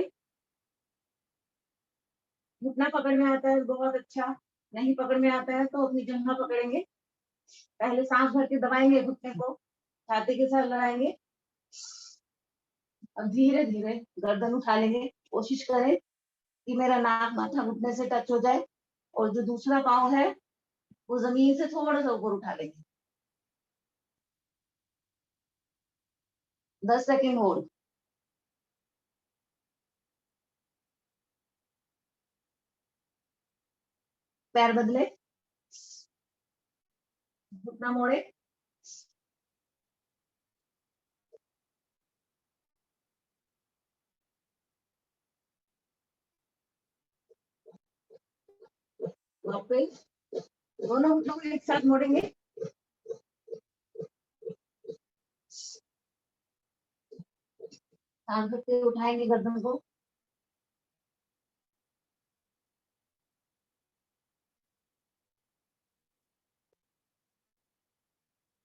घुटना पकड़ में आता है बहुत अच्छा, नहीं पकड़ में आता है तो अपनी जंघा पकड़ेंगे। पहले सांस भर के दबाएंगे घुटने को, छाती के साथ लगाएंगे। अब धीरे धीरे गर्दन उठा लेंगे। कोशिश करें कि मेरा नाक माथा घुटने से टच हो जाए और जो दूसरा पाँव है वो जमीन से थोड़ा सा ऊपर उठा लेंगे। 10 सेकेंड होल्ड। पैर बदले, घुटना मोड़े, वापस दोनों घुटनों को एक साथ मोड़ेंगे, सांस करके उठाएंगे गर्दन को,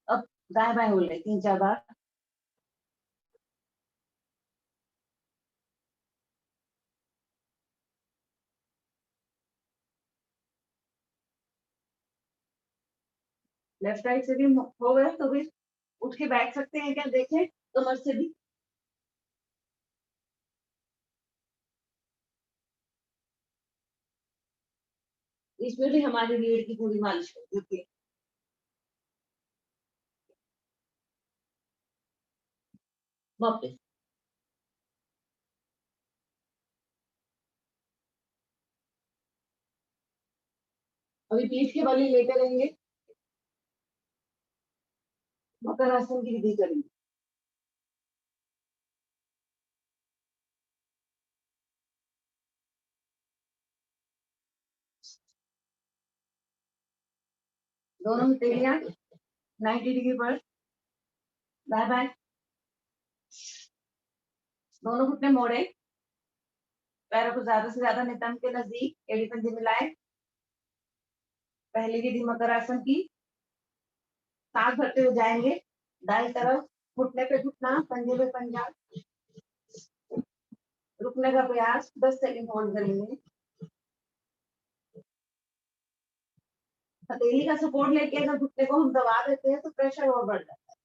अब दाएं बाएं बोल रहे 3-4 बार। लेफ्ट राइट से भी हो गए तो भी उठ के बैठ सकते हैं क्या, देखें कमर से भी। इसमें भी हमारी रीढ़ की पूरी मालिश होती है। वापस अभी पीठ के बल लेते रहेंगे, मकर आसन की विधि करेंगे। दोनों हथेलियां 90 डिग्री पर, बाय बाय। दोनों घुटने मोड़े, पैरों को ज्यादा से ज्यादा नितंब के नजदीक, एड़ी पंजे मिलाए। पहली विधि मकर आसन की, सांस भरते हुए जाएंगे दाई तरफ, घुटने पे घुटना, पंजे पे पंजा, रुकने का प्रयास, 10 सेकंड होल्ड करेंगे। हथेली का सपोर्ट लेके अगर घुटने को हम दबा देते हैं तो प्रेशर और बढ़ जाता है।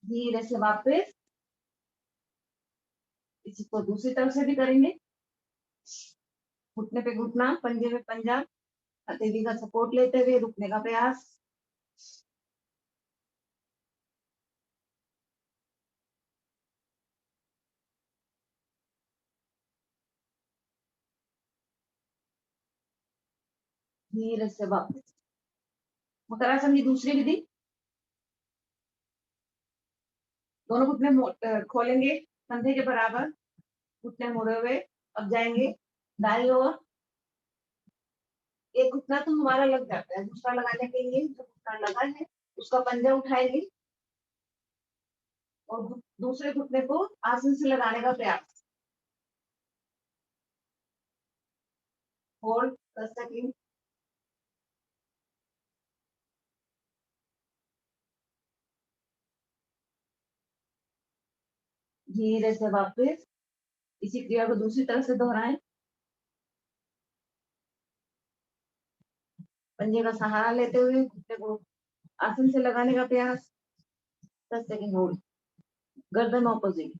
धीरे से वापस, इसी को दूसरी तरफ से भी करेंगे। घुटने पे घुटना, पंजे पे पंजा, हथेली का सपोर्ट लेते हुए रुकने का प्रयास। धीरे से वापस। मकरासन की दूसरी विधि, दोनों घुटने खोलेंगे कंधे के बराबर, घुटने मोड़े हुए। अब जाएंगे दाई ओर। एक घुटना तो हमारा लग जाता है, दूसरा लगाने के लिए जो घुटना लगा है उसका पंजा उठाएंगे और दूसरे घुटने को आसन से लगाने का प्रयास। Hold 10 second. धीरे से वापस, इसी क्रिया को दूसरी तरफ से दोहराएं। पंजे का सहारा लेते हुए घुटने को आसन से लगाने का प्रयास। 10 सेकंड होल्ड, गर्दन ऑपोजिट।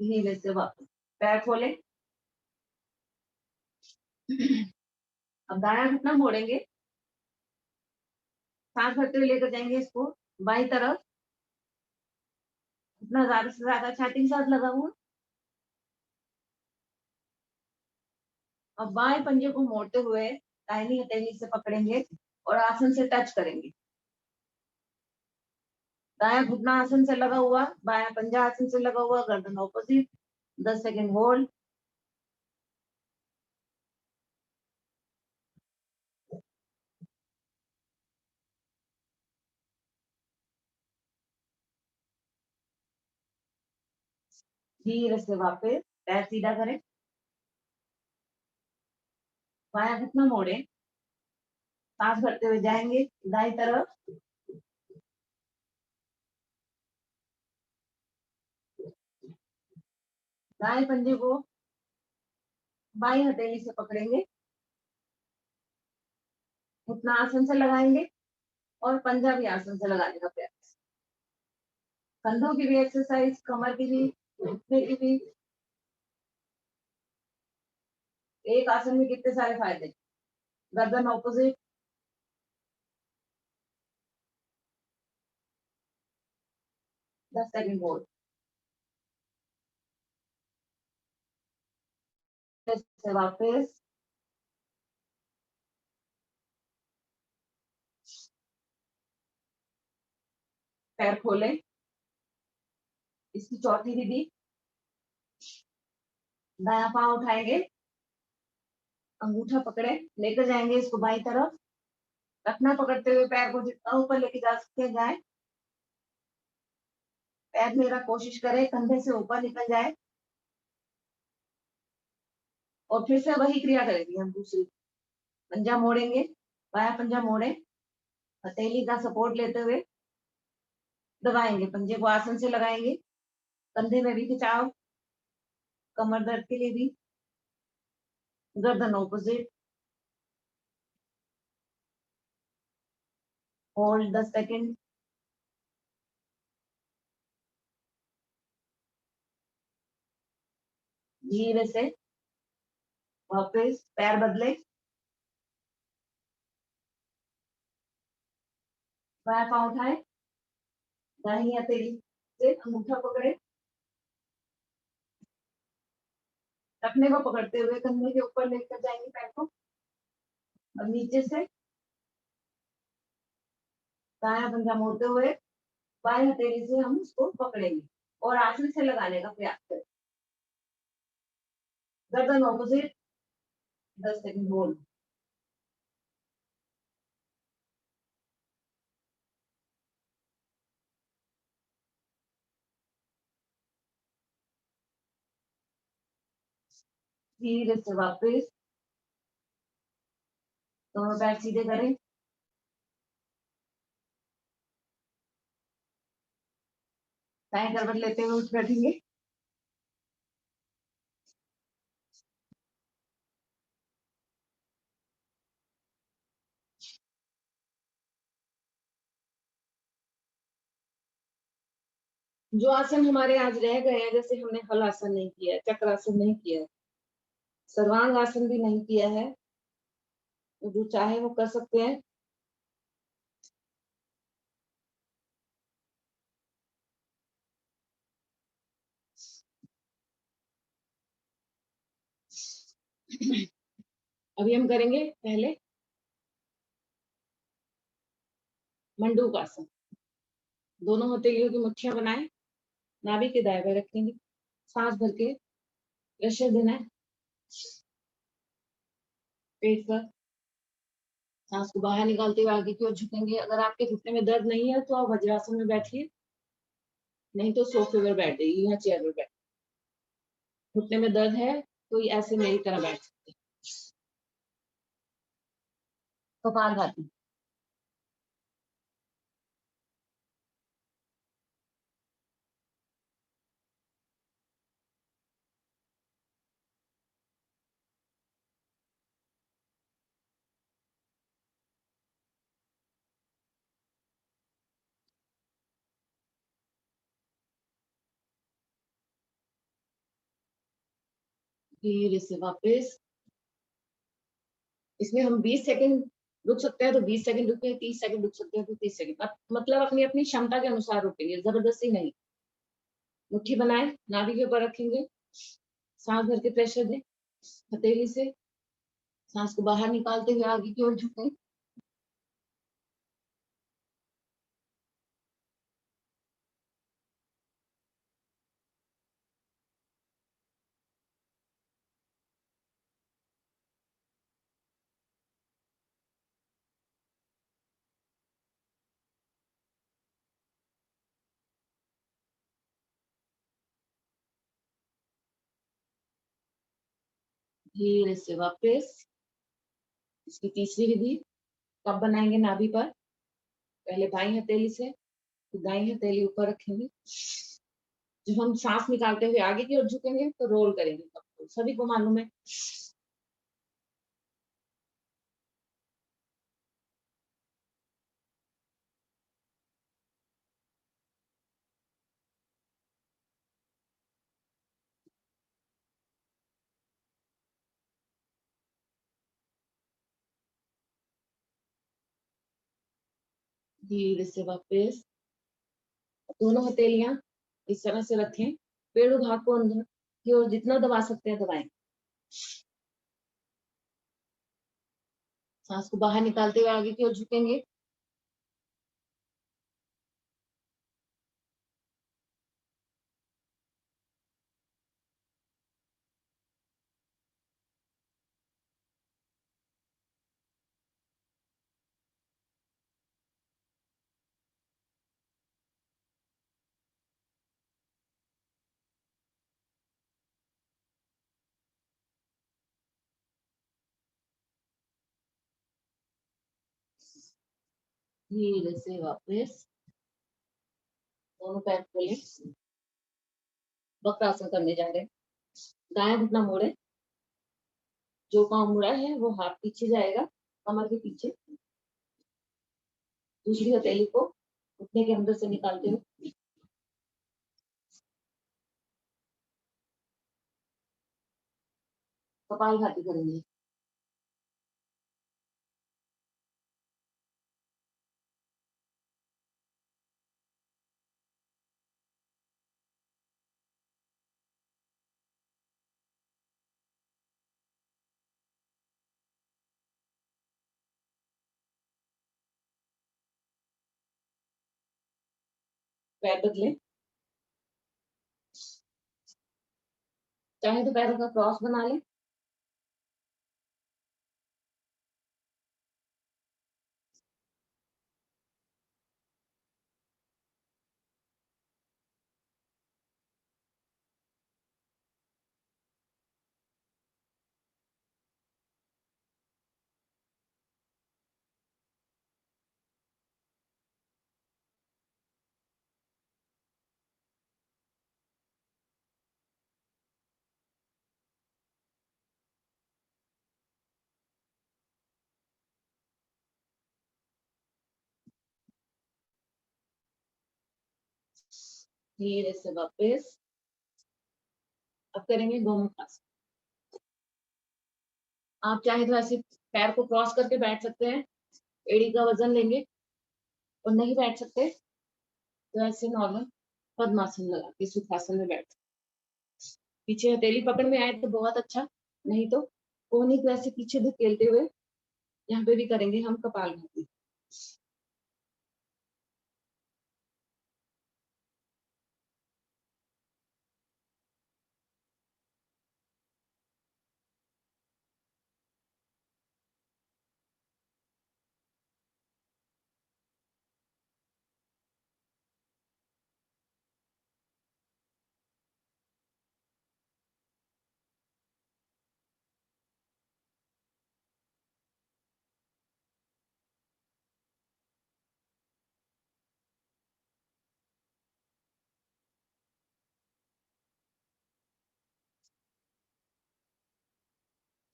धीरे से वापस, पैर खोले। अब दायां घुटना मोड़ेंगे, सांस भरते हुए लेकर जाएंगे इसको बाई तरफ, इतना ज्यादा से ज्यादा छाती के साथ लगा हुआ। अब बाएं पंजे को मोड़ते हुए दाहिनी हथेली से पकड़ेंगे और आसन से टच करेंगे। दायां घुटना आसन से लगा हुआ, बायां पंजा आसन से लगा हुआ, गर्दन ऑपोजिट। 10 second hold. धीरे से वापस, पैर सीधा करें, बायां घुटना मोड़े, सांस भरते हुए जाएंगे दाई तरफ। दाएं पंजे को बाई हथेली से पकड़ेंगे, घुटना आसन से लगाएंगे और पंजा भी आसन से लगाने का प्रयास। कंधों की भी एक्सरसाइज, कमर की भी, घुटने की भी। एक आसन में कितने सारे फायदे। गर्दन ऑपोजिट। 10 second hold. से वापस, पैर खोले। इसकी चौथी विधि, दायां पांव उठाएंगे, अंगूठा पकड़े, लेकर जाएंगे इसको बाईं तरफ, रखना पकड़ते हुए पैर को जितना ऊपर लेके जा सकते जाए। पैर मेरा कोशिश करे कंधे से ऊपर निकल जाए, और फिर से वही क्रिया करेंगे हम दूसरी। पंजा मोड़ेंगे, बायां पंजा मोड़े, हथेली का सपोर्ट लेते हुए दबाएंगे, पंजे को आसन से लगाएंगे, कंधे में भी खिंचाव, कमर दर्द के लिए भी, गर्दन ऑपोजिट, होल्ड 10 सेकेंड। धीरे से वापस पैर बदले, बायां पांव उठाए, दाहिनी हथेली से अंगूठा पकड़े, रखने को पकड़ते हुए कंधे के ऊपर लेकर जाएंगे पैर को, और नीचे से दायां पंजा मोड़ते हुए बाएं हथेली से हम उसको पकड़ेंगे और आसन से लगाने का प्रयास करें। गर्दन ऑपोजिट, 10 सेकंड होल्ड। धीरे से वापस दोनों पैर सीधे करें, दाएं करवट लेते हुए उठ बैठेंगे। जो आसन हमारे आज रह गए हैं, जैसे हमने हल आसन नहीं किया है, चक्रासन नहीं किया है, सर्वांग आसन भी नहीं किया है, तो जो चाहे वो कर सकते हैं। अभी हम करेंगे पहले मंडूक आसन। दोनों हथेलियों की मुट्ठियां बनाए, नाभि के दाएं बाएं रखेंगे, सांस भर के प्रेशर देना है पेट पर। सांस को बाहर निकालते हुए आगे की ओर झुकेंगे। अगर आपके घुटने में दर्द नहीं है तो आप वज्रासन में बैठिए, नहीं तो सोफे पर बैठ जाइए या चेयर पर बैठ। घुटने में दर्द है तो ऐसे मेरी तरह बैठ सकते हैं। कपालभाति। धीरे से वापस। इसमें हम 20 सेकंड रुक सकते हैं तो 20 सेकंड रुके, 30 सेकंड रुक सकते हैं तो 30 सेकंड, मतलब अपनी अपनी क्षमता के अनुसार रुकेंगे, जबरदस्ती नहीं। मुट्ठी बनाए, नाभि के ऊपर रखेंगे, सांस भर के प्रेशर दें हथेली से, सांस को बाहर निकालते हुए आगे की ओर झुकें। धीरे से वापस। इसकी तीसरी विधि कब बनाएंगे, नाभि पर पहले बाई हथेली से, तो दाई हथेली ऊपर रखेंगे। जब हम सांस निकालते हुए आगे की ओर झुकेंगे तो रोल करेंगे, तो सभी को मालूम है। धीरे से वापस। दोनों हथेलियां इस तरह से रखें, पेड़ों भाग को अंदर की ओर जितना दबा सकते हैं दबाएं। सांस को बाहर निकालते हुए आगे की ओर झुकेंगे। धीरे से वापस दोनों पैर खोले, वक्रासन करने जा रहे हैं। दाएं घुटना मोड़े, जो पाँव मुड़ा है वो हाथ पीछे जाएगा, कमर के पीछे। दूसरी हथेली को घुटने के अंदर से निकालते हुए कपालभाति करेंगे। पैर बदले, चाहे तो पैरों का क्रॉस बना ले, धीरे से वापस। अब करेंगे गोमुखासन। आप चाहे तो ऐसे पैर को क्रॉस करके बैठ सकते हैं, एड़ी का वजन लेंगे, और नहीं बैठ सकते तो ऐसे नॉर्मल पद्मासन लगा के सुखासन में बैठ। पीछे हथेली पकड़ में आए तो बहुत अच्छा, नहीं तो कोहनी को ऐसे पीछे धकेलते हुए यहाँ पे भी करेंगे हम कपालभाति।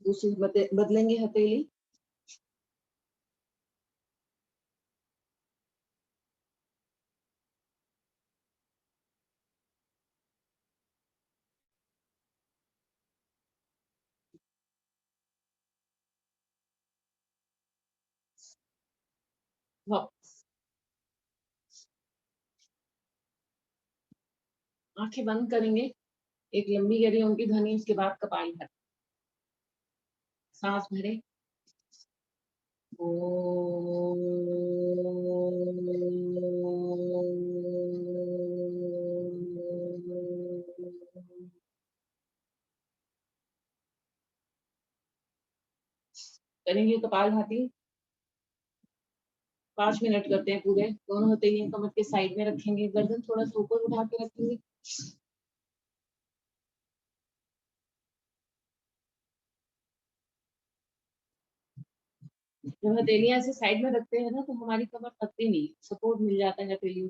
दूसरी बदलेंगे हथेली, वापस। आंखें बंद करेंगे, एक लंबी गहरी ऊंची ध्वनि, उसके बाद कपालभाति। सांस भरे, करेंगे कपालभाति। 5 मिनट करते हैं पूरे। दोनों हथेलियां कमर के साइड में रखेंगे, गर्दन थोड़ा सा ऊपर उठा के रखेंगे। जब हथेलियां ऐसे साइड में रखते हैं ना तो हमारी कमर थकती नहीं, सपोर्ट मिल जाता है हथेलियों।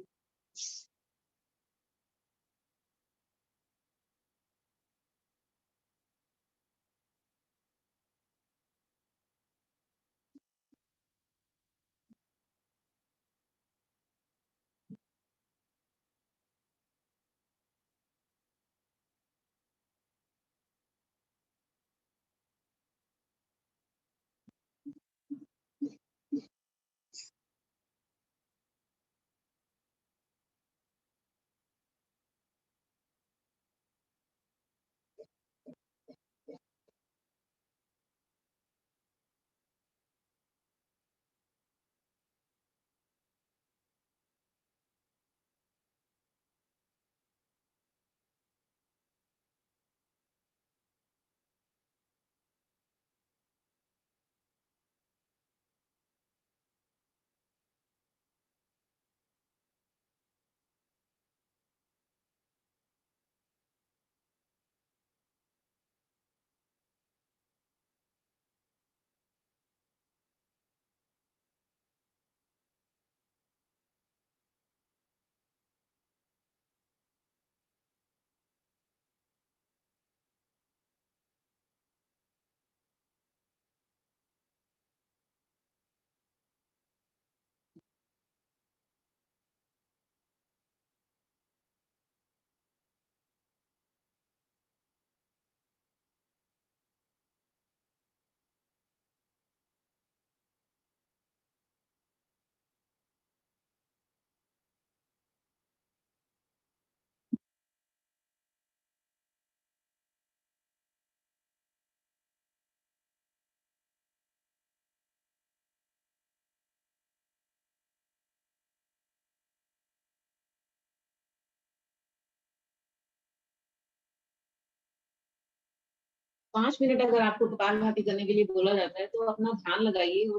5 मिनट अगर आपको कपालभाति करने के लिए बोला जाता है तो अपना ध्यान लगाइए और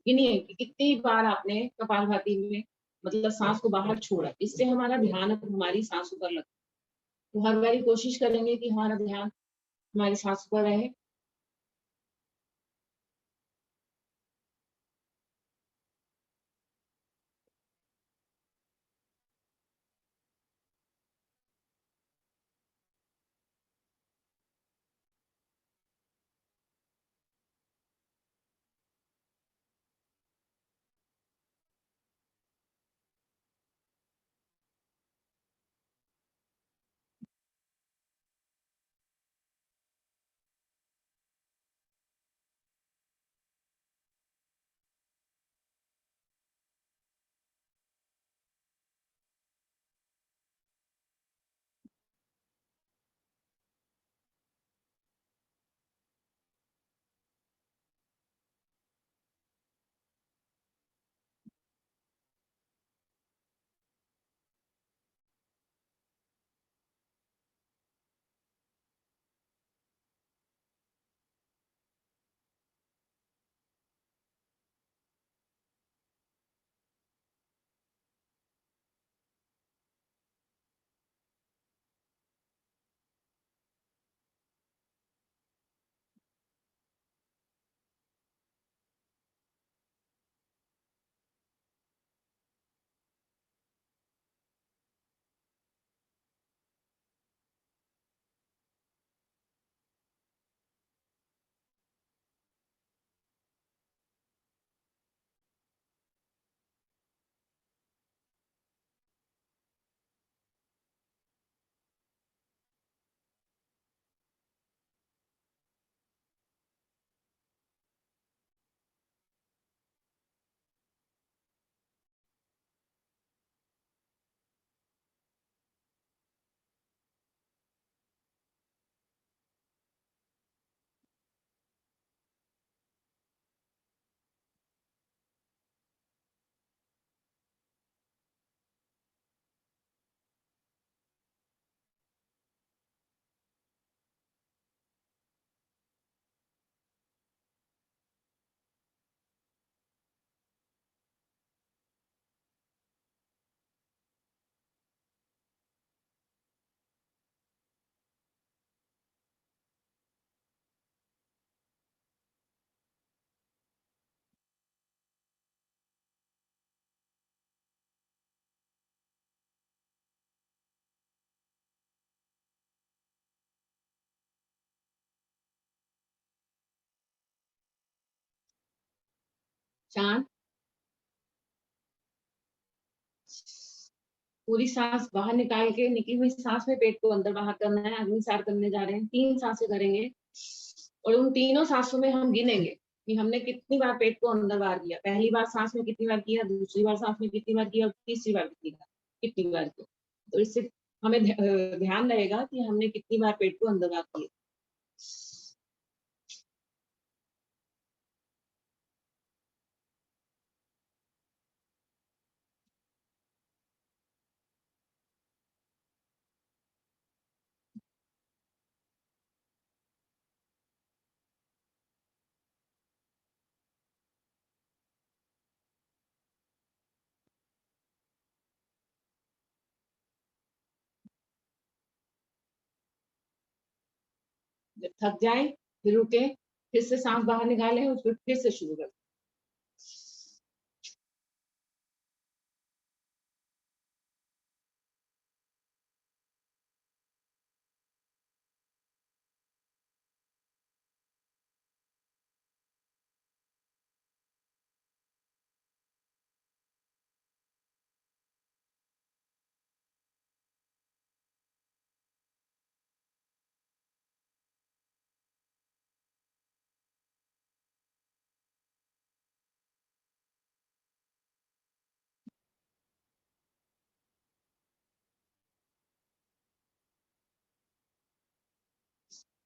गिनिए कि कितनी बार आपने कपालभाति में मतलब सांस को बाहर छोड़ा। इससे हमारा ध्यान अब हमारी सांसों पर लगता है। तो हर बारी कोशिश करेंगे कि हमारा ध्यान हमारी सांसों पर रहे। चांद, पूरी सांस बाहर निकाल के निकली हुई सांस में पेट को अंदर बाहर करना है। अग्निसार करने जा रहे हैं, 3 सांसें करेंगे और उन तीनों सांसों में हम गिनेंगे कि हमने कितनी बार पेट को अंदर बाहर किया। पहली बार सांस में कितनी बार किया, दूसरी बार सांस में कितनी बार किया और तीसरी बार कितनी बार किया। तो इससे हमें ध्यान रहेगा कि हमने कितनी बार पेट को अंदर बाहर किया। जब थक जाए फिर रुके, फिर से सांस बाहर निकालें और फिर से शुरू करें।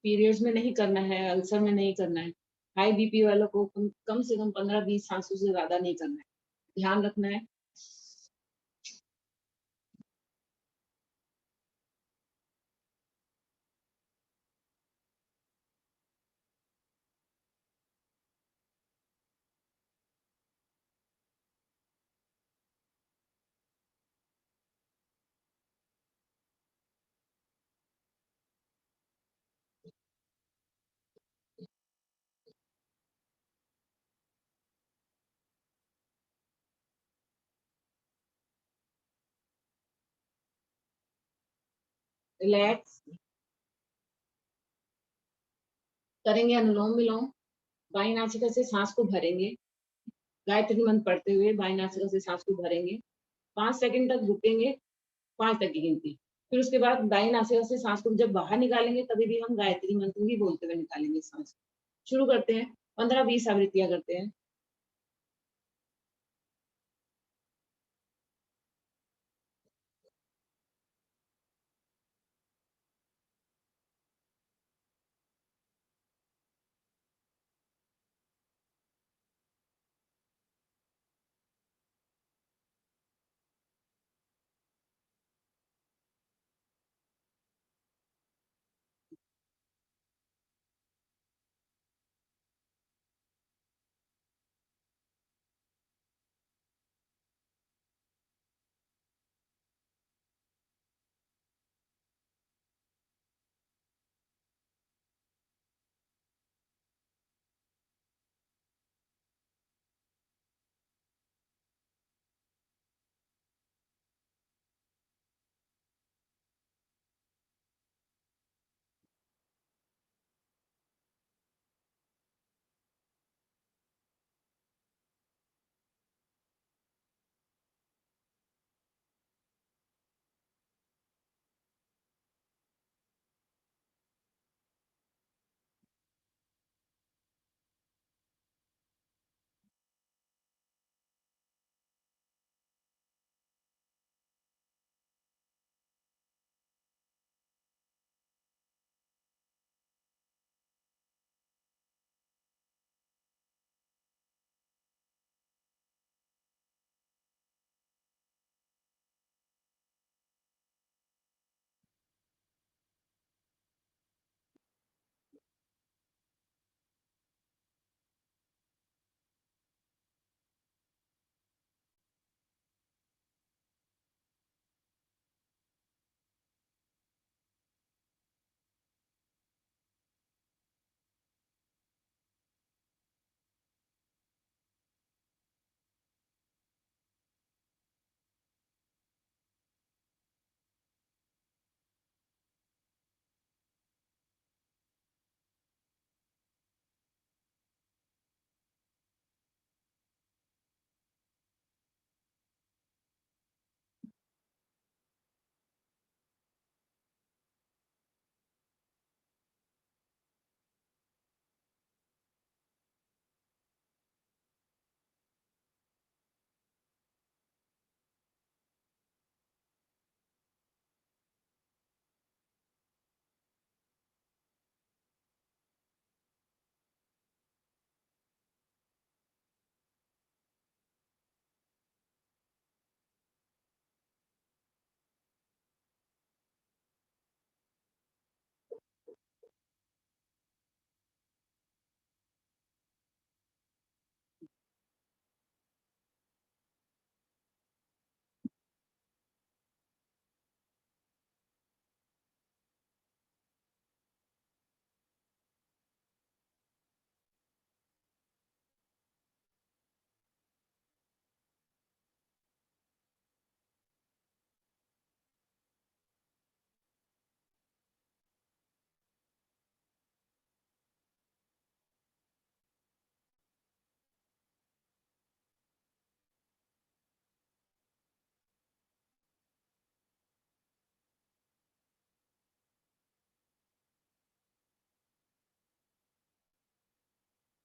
पीरियड्स में नहीं करना है, अल्सर में नहीं करना है। हाई बीपी वालों को कम से कम 15-20 सांसों से ज्यादा नहीं करना है। ध्यान रखना है। रिलैक्स करेंगे, अनुलोम विलोम। बाई नासिका से सांस को भरेंगे, गायत्री मंत्र पढ़ते हुए बाई नासिका से सांस को भरेंगे, 5 सेकंड तक रुकेंगे, 5 तक की गिनती। फिर उसके बाद दाई नासिका से सांस को जब बाहर निकालेंगे तभी भी हम गायत्री मंत्र ही बोलते हुए निकालेंगे सांस। शुरू करते हैं, 15-20 आवृत्तियां करते हैं।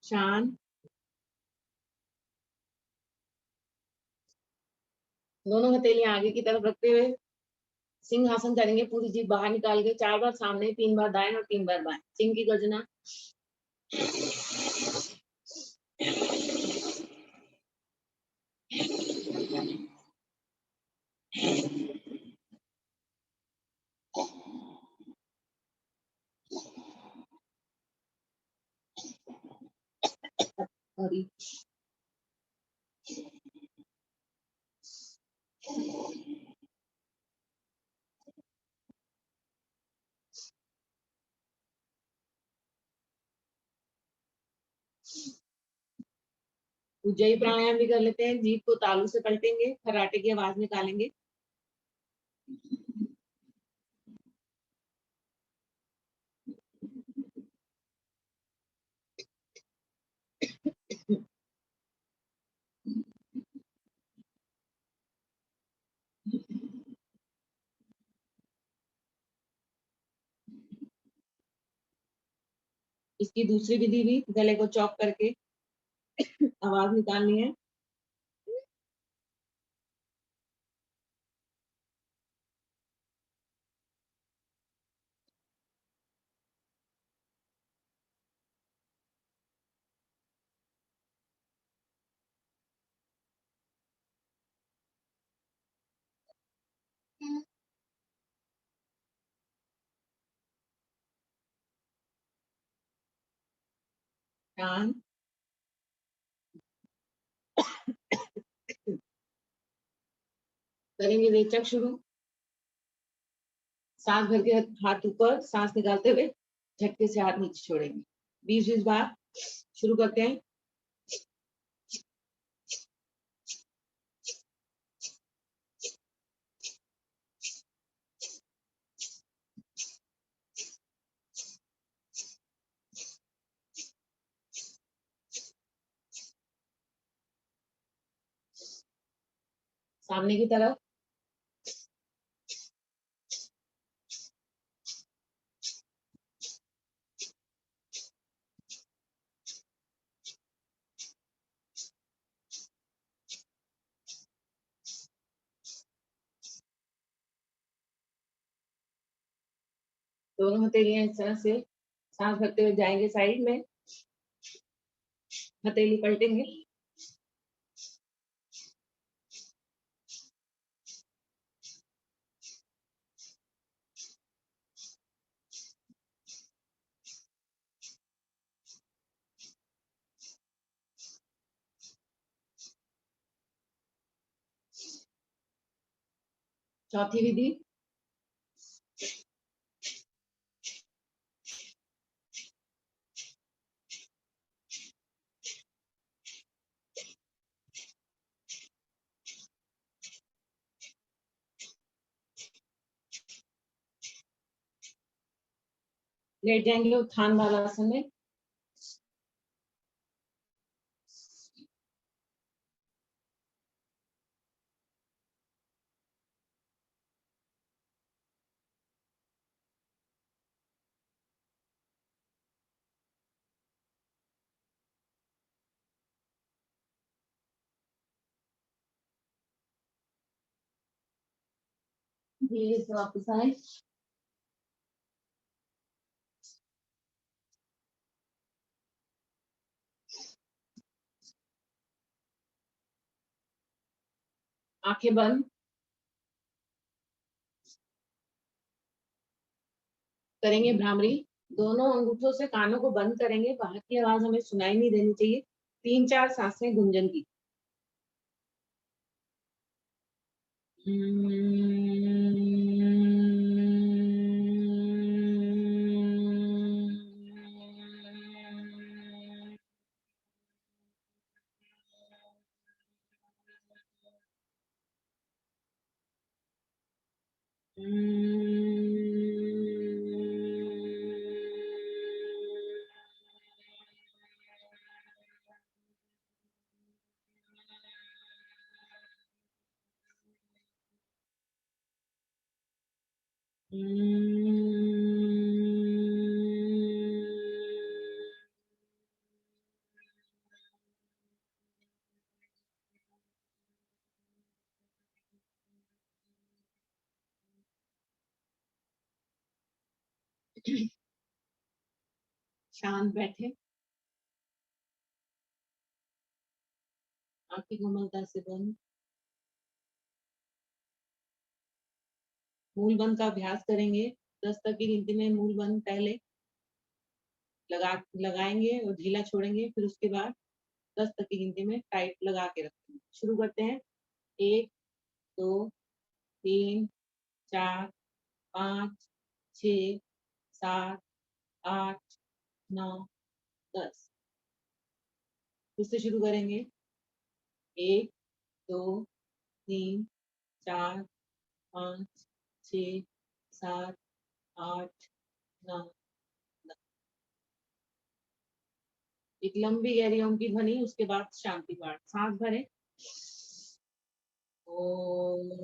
शांत, दोनों हथेलियां आगे की तरफ रखते हुए सिंहासन करेंगे, पूरी जीभ बाहर निकाल के 4 बार सामने, 3 बार दाएं और 3 बार बाएं। सिंह की गर्जना। और उज्जयी प्राणायाम भी कर लेते हैं। जीभ को तालू से पलटेंगे, खर्राटे की आवाज निकालेंगे। इसकी दूसरी विधि भी गले को चौक करके आवाज निकालनी है। शांत। करेंगे रेचक शुरू। सांस भर के हाथ ऊपर, सांस निकालते हुए झटके से हाथ नीचे छोड़ेंगे 20-20 बार। शुरू करते हैं। सामने की तरफ। दोनों हथेलियां इस तरह से सांस भरते हुए जाएंगे साइड में, हथेली पलटेंगे। चौथी विधि। लेट जाएंगे उत्थान बालासन में। धीरे से वापस आए। आंखें बंद। करेंगे भ्रामरी। दोनों अंगूठों से कानों को बंद करेंगे, बाहर की आवाज हमें सुनाई नहीं देनी चाहिए। 3-4 सांसें गुंजन की। शांत बैठे, आंखें कोमलता से बंद। मूल बंद का अभ्यास करेंगे। 10 तक की गिनती में मूल बंद पहले लगाएंगे और ढीला छोड़ेंगे, फिर उसके बाद 10 तक की गिनती में टाइट लगा के रखेंगे। शुरू करते हैं। 1, 2, 3, 4, 5, 6, 7, 8, 9, 10। फिर से शुरू करेंगे। 1, 2, 3, 4, 5, 6, 7, 8, 9, 10। एक लंबी गहरी ओम की ध्वनि, उसके बाद शांति पाठ। सांस भरें। ओम।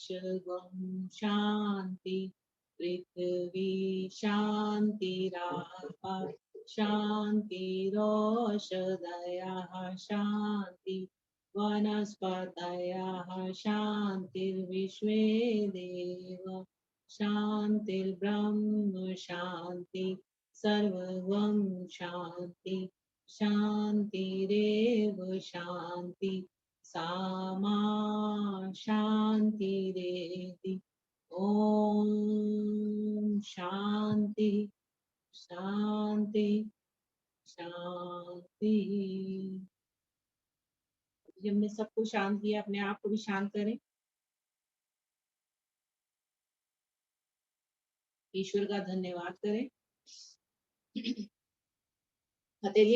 सर्वं शान्ति पृथ्वी शान्तिरापः शान्तिरोषधयः शान्ति वनस्पतयः शान्तिर्विश्वे देव शान्तिर्ब्रह्म शान्ति सर्वं शान्ति शान्तिरेव शान्ति सामा शान्तिरेधि ॐ शान्ति शान्ति शांति। जब हमने सबको शांत किया, अपने आप को भी शांत करें। ईश्वर का धन्यवाद करें। फतेह जी